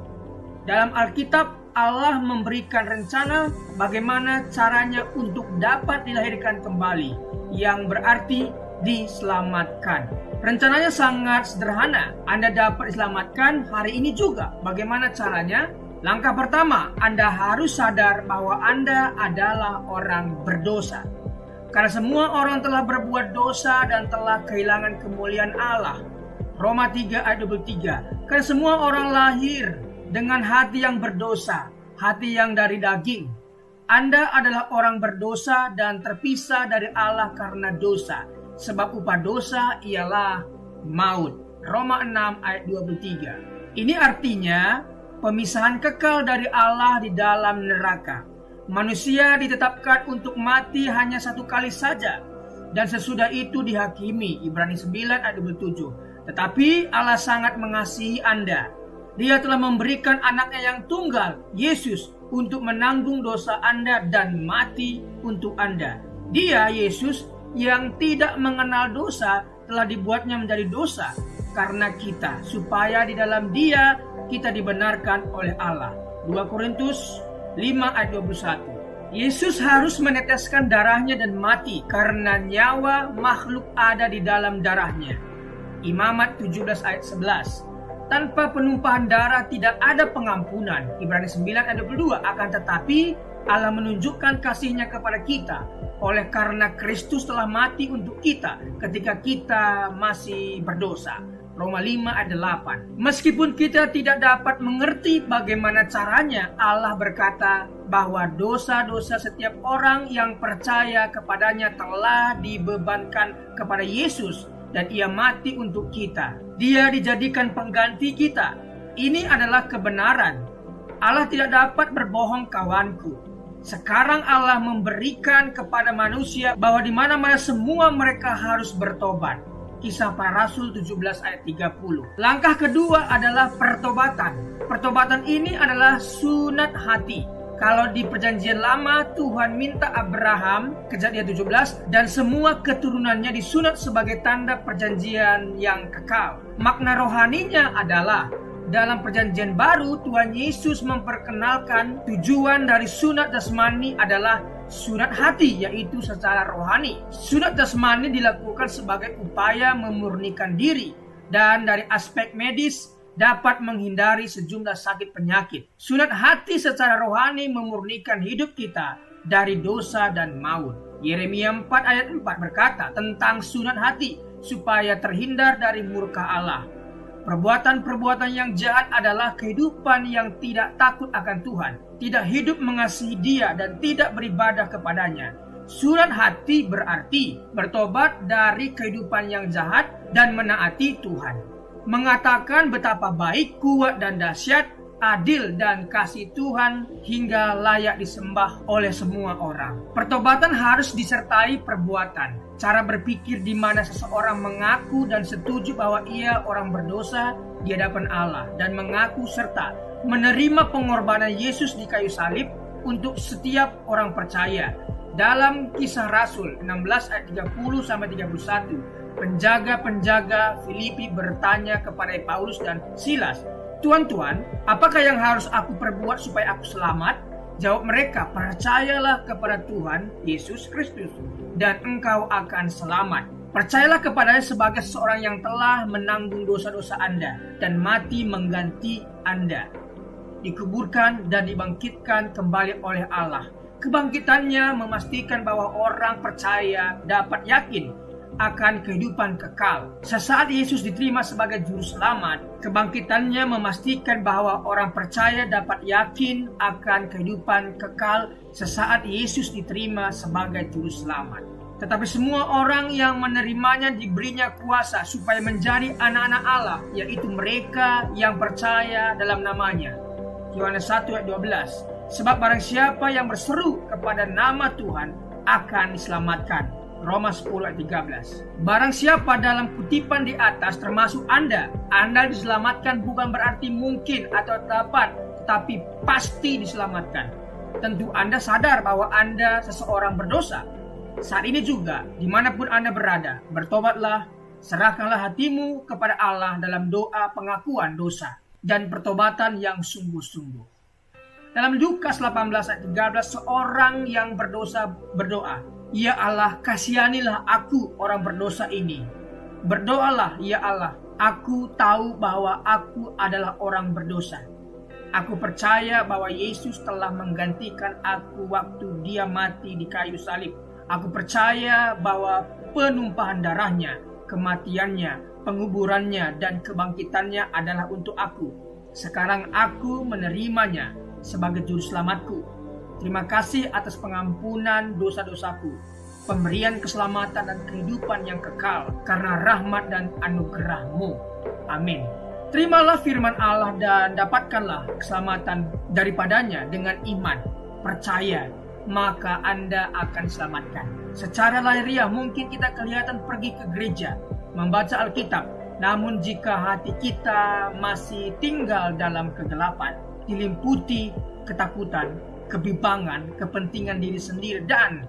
Dalam Alkitab, Allah memberikan rencana bagaimana caranya untuk dapat dilahirkan kembali, yang berarti diselamatkan. Rencananya sangat sederhana. Anda dapat diselamatkan hari ini juga. Bagaimana caranya? Langkah pertama, Anda harus sadar bahwa Anda adalah orang berdosa. Karena semua orang telah berbuat dosa dan telah kehilangan kemuliaan Allah. Roma 3 ayat 23. Karena semua orang lahir dengan hati yang berdosa, hati yang dari daging. Anda adalah orang berdosa dan terpisah dari Allah karena dosa. Sebab upah dosa ialah maut. Roma 6 ayat 23. Ini artinya pemisahan kekal dari Allah di dalam neraka. Manusia ditetapkan untuk mati hanya satu kali saja, dan sesudah itu dihakimi. Ibrani 9 ayat 27. Tetapi Allah sangat mengasihi Anda. Dia telah memberikan anaknya yang tunggal, Yesus, untuk menanggung dosa Anda dan mati untuk Anda. Dia, Yesus, yang tidak mengenal dosa, telah dibuatnya menjadi dosa karena kita, supaya di dalam Dia kita dibenarkan oleh Allah. 2 Korintus 5 ayat 21. Yesus harus meneteskan darahnya dan mati karena nyawa makhluk ada di dalam darahnya. Imamat 17 ayat 11. Tanpa penumpahan darah tidak ada pengampunan. Ibrani 9 ayat 22. Akan tetapi Allah menunjukkan kasih-Nya kepada kita oleh karena Kristus telah mati untuk kita ketika kita masih berdosa. Roma 5 ayat 8. Meskipun kita tidak dapat mengerti bagaimana caranya, Allah berkata bahwa dosa-dosa setiap orang yang percaya kepadanya telah dibebankan kepada Yesus dan Ia mati untuk kita. Dia dijadikan pengganti kita. Ini adalah kebenaran. Allah tidak dapat berbohong, kawanku. Sekarang Allah memberikan kepada manusia bahwa di mana-mana semua mereka harus bertobat. Kisah Para Rasul 17 ayat 30. Langkah kedua adalah pertobatan. Pertobatan ini adalah sunat hati. Kalau di perjanjian lama Tuhan minta Abraham, Kejadian 17, dan semua keturunannya disunat sebagai tanda perjanjian yang kekal. Makna rohaninya adalah dalam perjanjian baru Tuhan Yesus memperkenalkan tujuan dari sunat jasmani adalah sunat hati, yaitu secara rohani. Sunat jasmani dilakukan sebagai upaya memurnikan diri dan dari aspek medis dapat menghindari sejumlah sakit penyakit. Sunat hati secara rohani memurnikan hidup kita dari dosa dan maut. Yeremia 4 ayat 4 berkata tentang sunat hati supaya terhindar dari murka Allah. Perbuatan-perbuatan yang jahat adalah kehidupan yang tidak takut akan Tuhan, tidak hidup mengasihi Dia dan tidak beribadah kepadanya. Sunat hati berarti bertobat dari kehidupan yang jahat dan menaati Tuhan. Mengatakan betapa baik, kuat dan dahsyat, adil dan kasih Tuhan hingga layak disembah oleh semua orang. Pertobatan harus disertai perbuatan. Cara berpikir di mana seseorang mengaku dan setuju bahwa ia orang berdosa di hadapan Allah dan mengaku serta menerima pengorbanan Yesus di kayu salib untuk setiap orang percaya. Dalam Kisah Rasul 16 ayat 30-31, penjaga-penjaga Filipi bertanya kepada Paulus dan Silas, "Tuan-tuan, apakah yang harus aku perbuat supaya aku selamat?" Jawab mereka, "Percayalah kepada Tuhan Yesus Kristus dan engkau akan selamat." Percayalah kepadanya sebagai seorang yang telah menanggung dosa-dosa Anda dan mati mengganti Anda, dikuburkan dan dibangkitkan kembali oleh Allah. Kebangkitannya memastikan bahwa orang percaya dapat yakin akan kehidupan kekal. Sesaat Yesus diterima sebagai juru selamat, kebangkitannya memastikan bahwa orang percaya dapat yakin akan kehidupan kekal sesaat Yesus diterima sebagai juru selamat. Tetapi semua orang yang menerimanya diberinya kuasa supaya menjadi anak-anak Allah, yaitu mereka yang percaya dalam namanya. Yohanes 1 ayat 12. Sebab barang siapa yang berseru kepada nama Tuhan akan diselamatkan. Roma 10 ayat 13. Barang siapa dalam kutipan di atas termasuk Anda diselamatkan bukan berarti mungkin atau dapat, tetapi pasti diselamatkan. Tentu Anda sadar bahwa Anda seseorang berdosa. Saat ini juga, dimanapun Anda berada, bertobatlah, serahkanlah hatimu kepada Allah dalam doa pengakuan dosa dan pertobatan yang sungguh-sungguh. Dalam Lukas 18 ayat 13, seorang yang berdosa berdoa, "Ya Allah, kasihanilah aku orang berdosa ini." Berdoalah, "Ya Allah, aku tahu bahwa aku adalah orang berdosa. Aku percaya bahwa Yesus telah menggantikan aku waktu Dia mati di kayu salib. Aku percaya bahwa penumpahan darahnya, kematiannya, penguburannya, dan kebangkitannya adalah untuk aku. Sekarang aku menerimanya sebagai juru selamatku. Terima kasih atas pengampunan dosa-dosaku, pemberian keselamatan dan kehidupan yang kekal karena rahmat dan anugerah-Mu. Amin." Terimalah firman Allah dan dapatkanlah keselamatan daripadanya dengan iman. Percaya, maka Anda akan diselamatkan. Secara lahiriah mungkin kita kelihatan pergi ke gereja, membaca Alkitab, namun jika hati kita masih tinggal dalam kegelapan, dilimputi ketakutan, kebimbangan, kepentingan diri sendiri, dan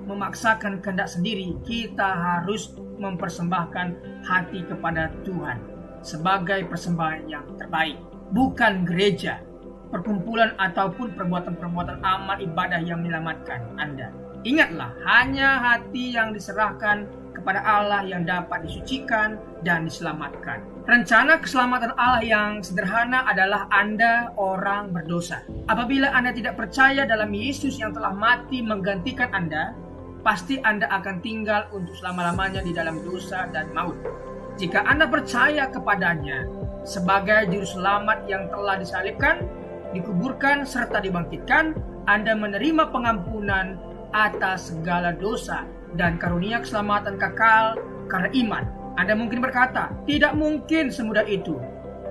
memaksakan kehendak sendiri, kita harus mempersembahkan hati kepada Tuhan sebagai persembahan yang terbaik. Bukan gereja, perkumpulan ataupun perbuatan-perbuatan amal ibadah yang menyelamatkan Anda. Ingatlah, hanya hati yang diserahkan kepada Allah yang dapat disucikan dan diselamatkan. Rencana keselamatan Allah yang sederhana adalah Anda orang berdosa. Apabila Anda tidak percaya dalam Yesus yang telah mati menggantikan Anda, pasti Anda akan tinggal untuk selama-lamanya di dalam dosa dan maut. Jika Anda percaya kepadanya sebagai juru selamat yang telah disalibkan, dikuburkan, serta dibangkitkan, Anda menerima pengampunan atas segala dosa dan karunia keselamatan kekal karena iman. Anda mungkin berkata, tidak mungkin semudah itu.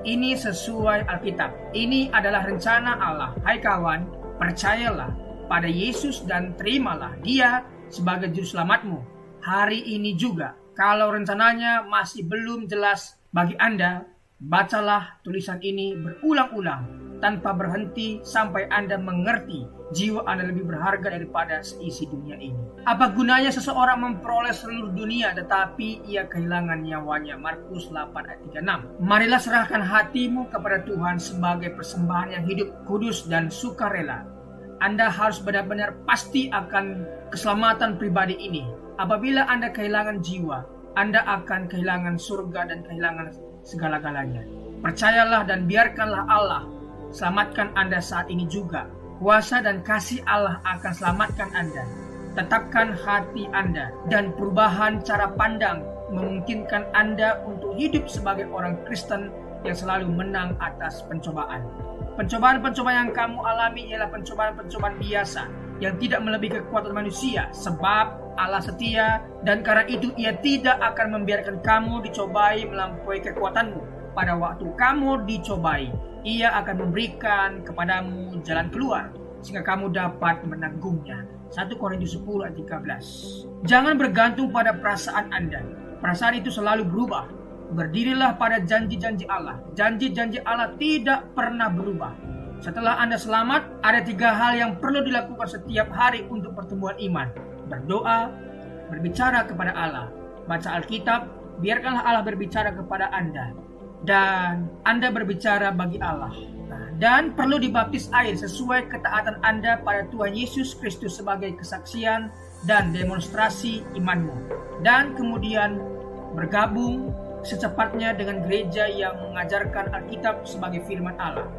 Ini sesuai Alkitab. Ini adalah rencana Allah. Hai kawan, percayalah pada Yesus dan terimalah Dia sebagai juru selamatmu. Hari ini juga, kalau rencananya masih belum jelas bagi Anda, bacalah tulisan ini berulang-ulang tanpa berhenti sampai Anda mengerti jiwa Anda lebih berharga daripada seisi dunia ini. Apa gunanya seseorang memperoleh seluruh dunia tetapi ia kehilangan nyawanya? Markus 8 ayat 36. Marilah serahkan hatimu kepada Tuhan sebagai persembahan yang hidup, kudus dan sukarela. Anda harus benar-benar pasti akan keselamatan pribadi ini. Apabila Anda kehilangan jiwa, Anda akan kehilangan surga dan kehilangan segala-galanya. Percayalah dan biarkanlah Allah selamatkan Anda saat ini juga. Kuasa dan kasih Allah akan selamatkan Anda. Tetapkan hati Anda dan perubahan cara pandang memungkinkan Anda untuk hidup sebagai orang Kristen yang selalu menang atas pencobaan. Pencobaan-pencobaan yang kamu alami ialah pencobaan-pencobaan biasa yang tidak melebihi kekuatan manusia, sebab Allah setia dan karena itu Ia tidak akan membiarkan kamu dicobai melampaui kekuatanmu. Pada waktu kamu dicobai, Ia akan memberikan kepadamu jalan keluar sehingga kamu dapat menanggungnya. 1 Korintus 10 ayat 13. Jangan bergantung pada perasaan Anda. Perasaan itu selalu berubah. Berdirilah pada janji-janji Allah. Janji-janji Allah tidak pernah berubah. Setelah Anda selamat, ada 3 hal yang perlu dilakukan setiap hari untuk pertumbuhan iman. Berdoa, berbicara kepada Allah, baca Alkitab, biarkanlah Allah berbicara kepada Anda, dan Anda berbicara bagi Allah. Dan perlu dibaptis air sesuai ketaatan Anda pada Tuhan Yesus Kristus sebagai kesaksian dan demonstrasi imanmu. Dan kemudian bergabung secepatnya dengan gereja yang mengajarkan Alkitab sebagai firman Allah.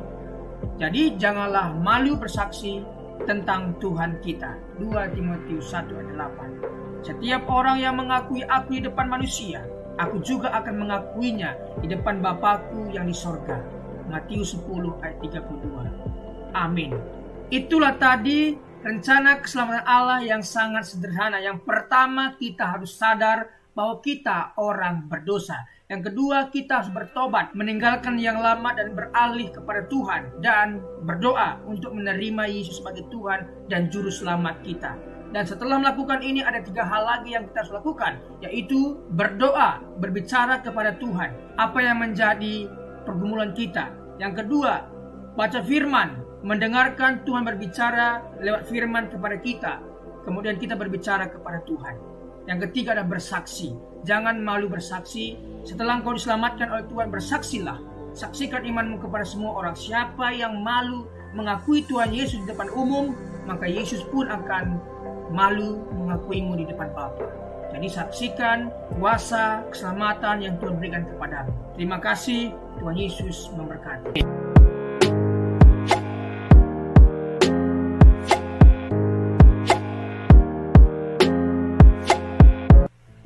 Jadi janganlah malu bersaksi tentang Tuhan kita. 2 Timotius 1 ayat 8. Setiap orang yang mengakui aku di depan manusia, aku juga akan mengakuinya di depan Bapakku yang di sorga. Matius 10 ayat 32. Amin. Itulah tadi rencana keselamatan Allah yang sangat sederhana. Yang pertama, kita harus sadar bahwa kita orang berdosa. Yang kedua, kita harus bertobat, meninggalkan yang lama dan beralih kepada Tuhan, dan berdoa untuk menerima Yesus sebagai Tuhan dan Juru Selamat kita. Dan setelah melakukan ini, ada 3 hal lagi yang kita harus lakukan, yaitu berdoa, berbicara kepada Tuhan, apa yang menjadi pergumulan kita. Yang kedua, baca firman, mendengarkan Tuhan berbicara lewat firman kepada kita, kemudian kita berbicara kepada Tuhan. Yang ketiga adalah bersaksi. Jangan malu bersaksi. Setelah engkau diselamatkan oleh Tuhan, bersaksilah. Saksikan imanmu kepada semua orang. Siapa yang malu mengakui Tuhan Yesus di depan umum, maka Yesus pun akan malu mengakuimu di depan Bapa. Jadi saksikan kuasa keselamatan yang Tuhan berikan kepadamu. Terima kasih. Tuhan Yesus memberkati.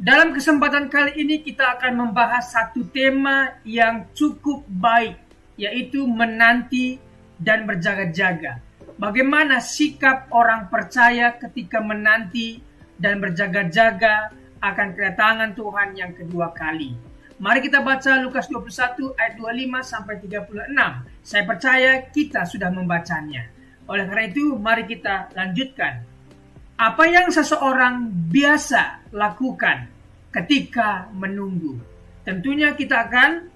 Dalam kesempatan kali ini kita akan membahas satu tema yang cukup baik, yaitu menanti dan berjaga-jaga. Bagaimana sikap orang percaya ketika menanti dan berjaga-jaga akan kedatangan Tuhan yang kedua kali. Mari kita baca Lukas 21 ayat 25 sampai 36. Saya percaya kita sudah membacanya. Oleh karena itu, mari kita lanjutkan. Apa yang seseorang biasa lakukan ketika menunggu? Tentunya kita akan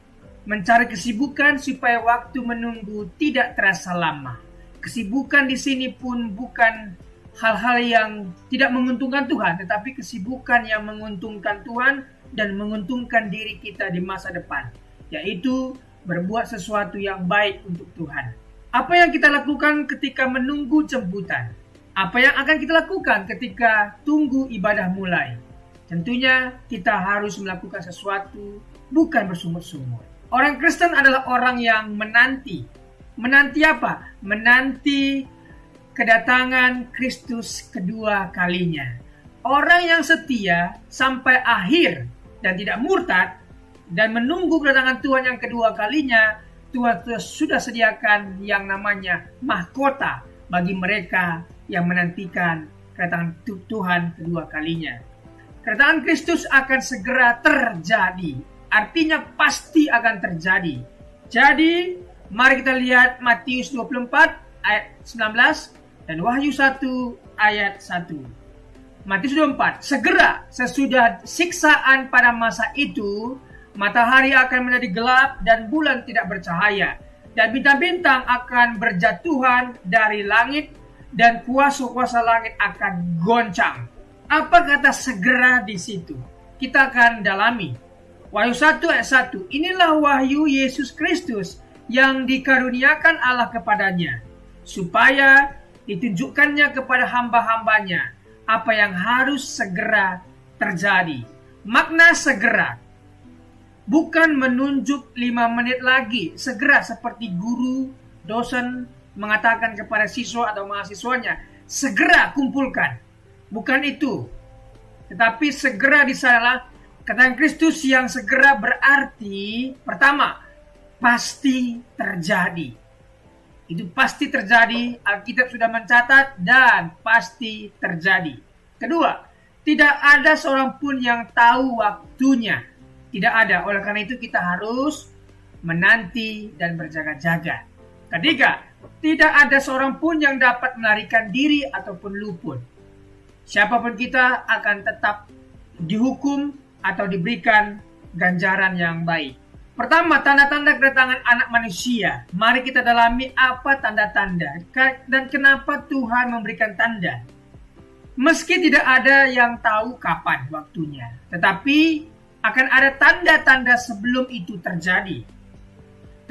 mencari kesibukan supaya waktu menunggu tidak terasa lama. Kesibukan di sini pun bukan hal-hal yang tidak menguntungkan Tuhan, tetapi kesibukan yang menguntungkan Tuhan dan menguntungkan diri kita di masa depan, yaitu berbuat sesuatu yang baik untuk Tuhan. Apa yang kita lakukan ketika menunggu jemputan? Apa yang akan kita lakukan ketika tunggu ibadah mulai? Tentunya kita harus melakukan sesuatu, bukan bersungut-sungut. Orang Kristen adalah orang yang menanti. Menanti apa? Menanti kedatangan Kristus kedua kalinya. Orang yang setia sampai akhir dan tidak murtad dan menunggu kedatangan Tuhan yang kedua kalinya, Tuhan sudah sediakan yang namanya mahkota bagi mereka yang menantikan kedatangan Tuhan kedua kalinya. Kedatangan Kristus akan segera terjadi. Artinya pasti akan terjadi. Jadi, mari kita lihat Matius 24 ayat 19 dan Wahyu 1 ayat 1. Matius 24, segera sesudah siksaan pada masa itu, matahari akan menjadi gelap dan bulan tidak bercahaya, dan bintang-bintang akan berjatuhan dari langit, dan kuasa-kuasa langit akan goncang. Apa kata segera di situ? Kita akan dalami. Wahyu 1 ayat 1. Inilah wahyu Yesus Kristus yang dikaruniakan Allah kepadanya, supaya ditunjukkannya kepada hamba-hambanya apa yang harus segera terjadi. Makna segera bukan menunjuk 5 menit lagi, segera seperti guru, dosen mengatakan kepada siswa atau mahasiswanya, segera kumpulkan. Bukan itu. Tetapi segera di sana kedatangan Kristus yang segera berarti, pertama, pasti terjadi. Itu pasti terjadi, Alkitab sudah mencatat dan pasti terjadi. Kedua, tidak ada seorang pun yang tahu waktunya. Tidak ada, oleh karena itu kita harus menanti dan berjaga-jaga. Ketiga, tidak ada seorang pun yang dapat melarikan diri ataupun luput. Siapapun kita akan tetap dihukum atau diberikan ganjaran yang baik. Pertama, tanda-tanda kedatangan anak manusia. Mari kita dalami apa tanda-tanda dan kenapa Tuhan memberikan tanda. Meski tidak ada yang tahu kapan waktunya, tetapi akan ada tanda-tanda sebelum itu terjadi.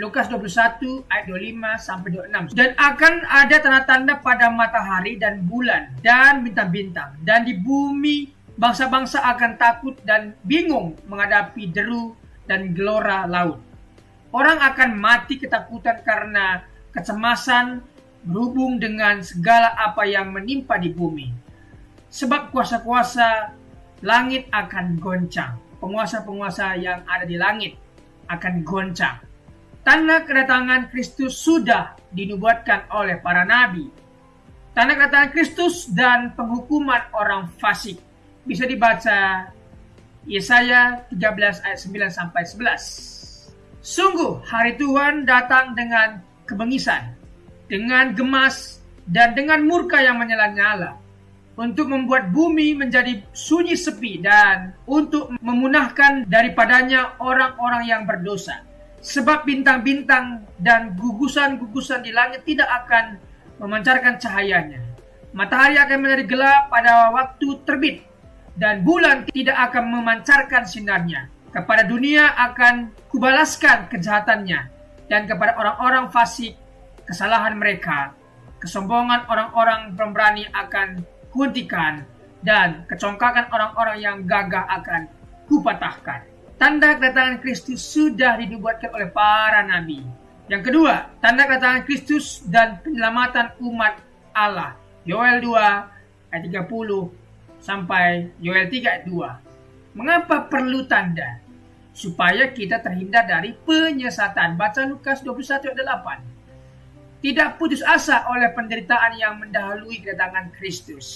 Lukas 21 ayat 25 sampai 26. Dan akan ada tanda-tanda pada matahari dan bulan dan bintang-bintang. Dan di bumi bangsa-bangsa akan takut dan bingung menghadapi deru dan gelora laut. Orang akan mati ketakutan karena kecemasan berhubung dengan segala apa yang menimpa di bumi. Sebab kuasa-kuasa langit akan goncang. Penguasa-penguasa yang ada di langit akan goncang. Tanda kedatangan Kristus sudah dinubuatkan oleh para nabi. Tanda kedatangan Kristus dan penghukuman orang fasik. Bisa dibaca Yesaya 13 ayat 9 sampai 11. Sungguh hari Tuhan datang dengan kebengisan, dengan gemas, dan dengan murka yang menyala-nyala, untuk membuat bumi menjadi sunyi sepi dan untuk memunahkan daripadanya orang-orang yang berdosa. Sebab bintang-bintang dan gugusan-gugusan di langit tidak akan memancarkan cahayanya. Matahari akan menjadi gelap pada waktu terbit, dan bulan tidak akan memancarkan sinarnya. Kepada dunia akan kubalaskan kejahatannya, dan kepada orang-orang fasik kesalahan mereka. Kesombongan orang-orang pemberani akan kuhentikan, dan kecongkakan orang-orang yang gagah akan kupatahkan. Tanda kedatangan Kristus sudah dinubuatkan oleh para nabi. Yang kedua, tanda kedatangan Kristus dan penyelamatan umat Allah. Yoel 2 ayat 30 sampai Yoel 3 ayat 2. Mengapa perlu tanda? Supaya kita terhindar dari penyesatan. Baca Lukas 21 ayat 8. Tidak putus asa oleh penderitaan yang mendahului kedatangan Kristus.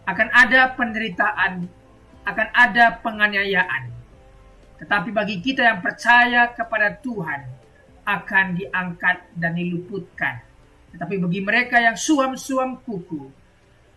Akan ada penderitaan, akan ada penganiayaan. Tetapi bagi kita yang percaya kepada Tuhan, akan diangkat dan diluputkan. Tetapi bagi mereka yang suam-suam kuku,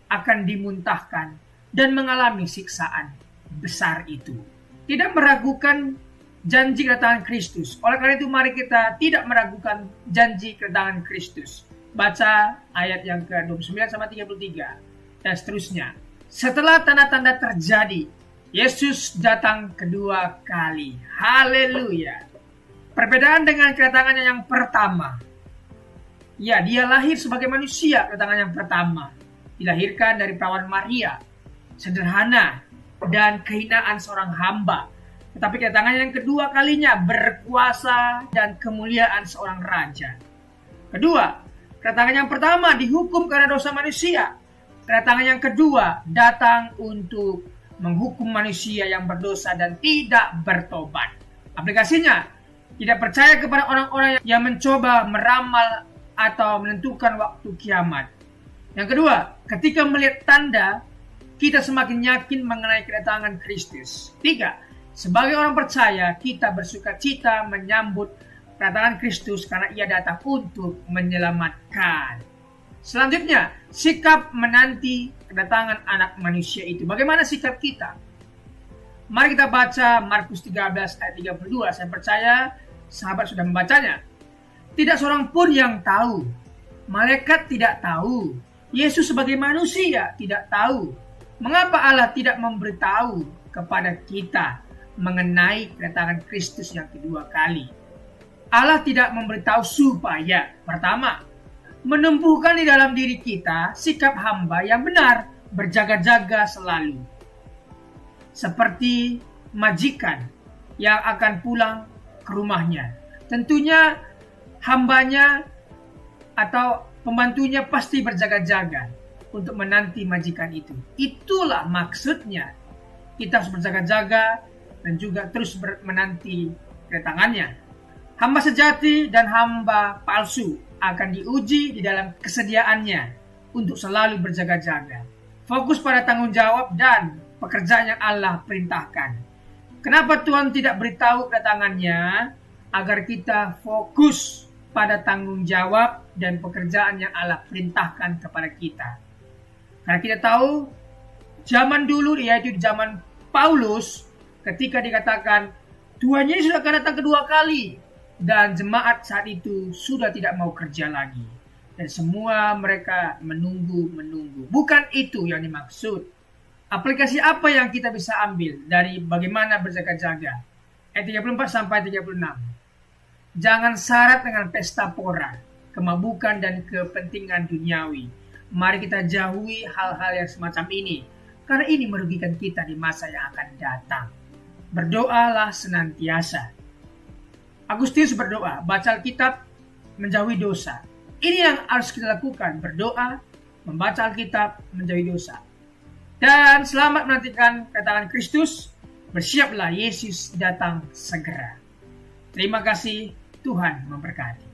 akan dimuntahkan dan mengalami siksaan besar itu. Tidak meragukan janji kedatangan Kristus. Oleh karena itu mari kita tidak meragukan janji kedatangan Kristus. Baca ayat yang ke-29 sampai 33 dan seterusnya. Setelah tanda-tanda terjadi, Yesus datang kedua kali. Haleluya. Perbedaan dengan kedatangannya yang pertama. Ya, dia lahir sebagai manusia kedatangan yang pertama. Dilahirkan dari perawan Maria. Sederhana dan kehinaan seorang hamba. Tetapi kedatangannya yang kedua kalinya berkuasa dan kemuliaan seorang raja. Kedua, kedatangan yang pertama dihukum karena dosa manusia. Kedatangan yang kedua datang untuk menghukum manusia yang berdosa dan tidak bertobat. Aplikasinya, tidak percaya kepada orang-orang yang mencoba meramal atau menentukan waktu kiamat. Yang kedua, ketika melihat tanda, kita semakin yakin mengenai kedatangan Kristus. Tiga, sebagai orang percaya, kita bersukacita menyambut kedatangan Kristus karena ia datang untuk menyelamatkan. Selanjutnya, sikap menanti kedatangan anak manusia itu. Bagaimana sikap kita? Mari kita baca Markus 13 ayat 32. Saya percaya sahabat sudah membacanya. Tidak seorang pun yang tahu. Malaikat tidak tahu. Yesus sebagai manusia tidak tahu. Mengapa Allah tidak memberitahu kepada kita mengenai kedatangan Kristus yang kedua kali? Allah tidak memberitahu supaya, pertama, menumbuhkan di dalam diri kita sikap hamba yang benar, berjaga-jaga selalu. Seperti majikan yang akan pulang ke rumahnya. Tentunya hambanya atau pembantunya pasti berjaga-jaga untuk menanti majikan itu. Itulah maksudnya. Kita harus berjaga-jaga dan juga terus menanti kedatangannya. Hamba sejati dan hamba palsu akan diuji di dalam kesediaannya untuk selalu berjaga-jaga. Fokus pada tanggung jawab dan pekerjaan yang Allah perintahkan. Kenapa Tuhan tidak beritahu kedatangannya? Agar kita fokus pada tanggung jawab dan pekerjaan yang Allah perintahkan kepada kita. Karena kita tahu zaman dulu, yaitu di zaman Paulus, ketika dikatakan Tuhan Yesus akan datang kedua kali, dan jemaat saat itu sudah tidak mau kerja lagi. Dan semua mereka menunggu. Bukan itu yang dimaksud. Aplikasi apa yang kita bisa ambil dari bagaimana berjaga-jaga? Ayat 34 sampai 36. Jangan syarat dengan pesta pora, kemabukan dan kepentingan duniawi. Mari kita jauhi hal-hal yang semacam ini, karena ini merugikan kita di masa yang akan datang. Berdoalah senantiasa. Agustinus berdoa, baca Alkitab, menjauhi dosa. Ini yang harus kita lakukan, berdoa, membaca Alkitab, menjauhi dosa. Dan selamat menantikan kedatangan Kristus, bersiaplah Yesus datang segera. Terima kasih, Tuhan memberkati.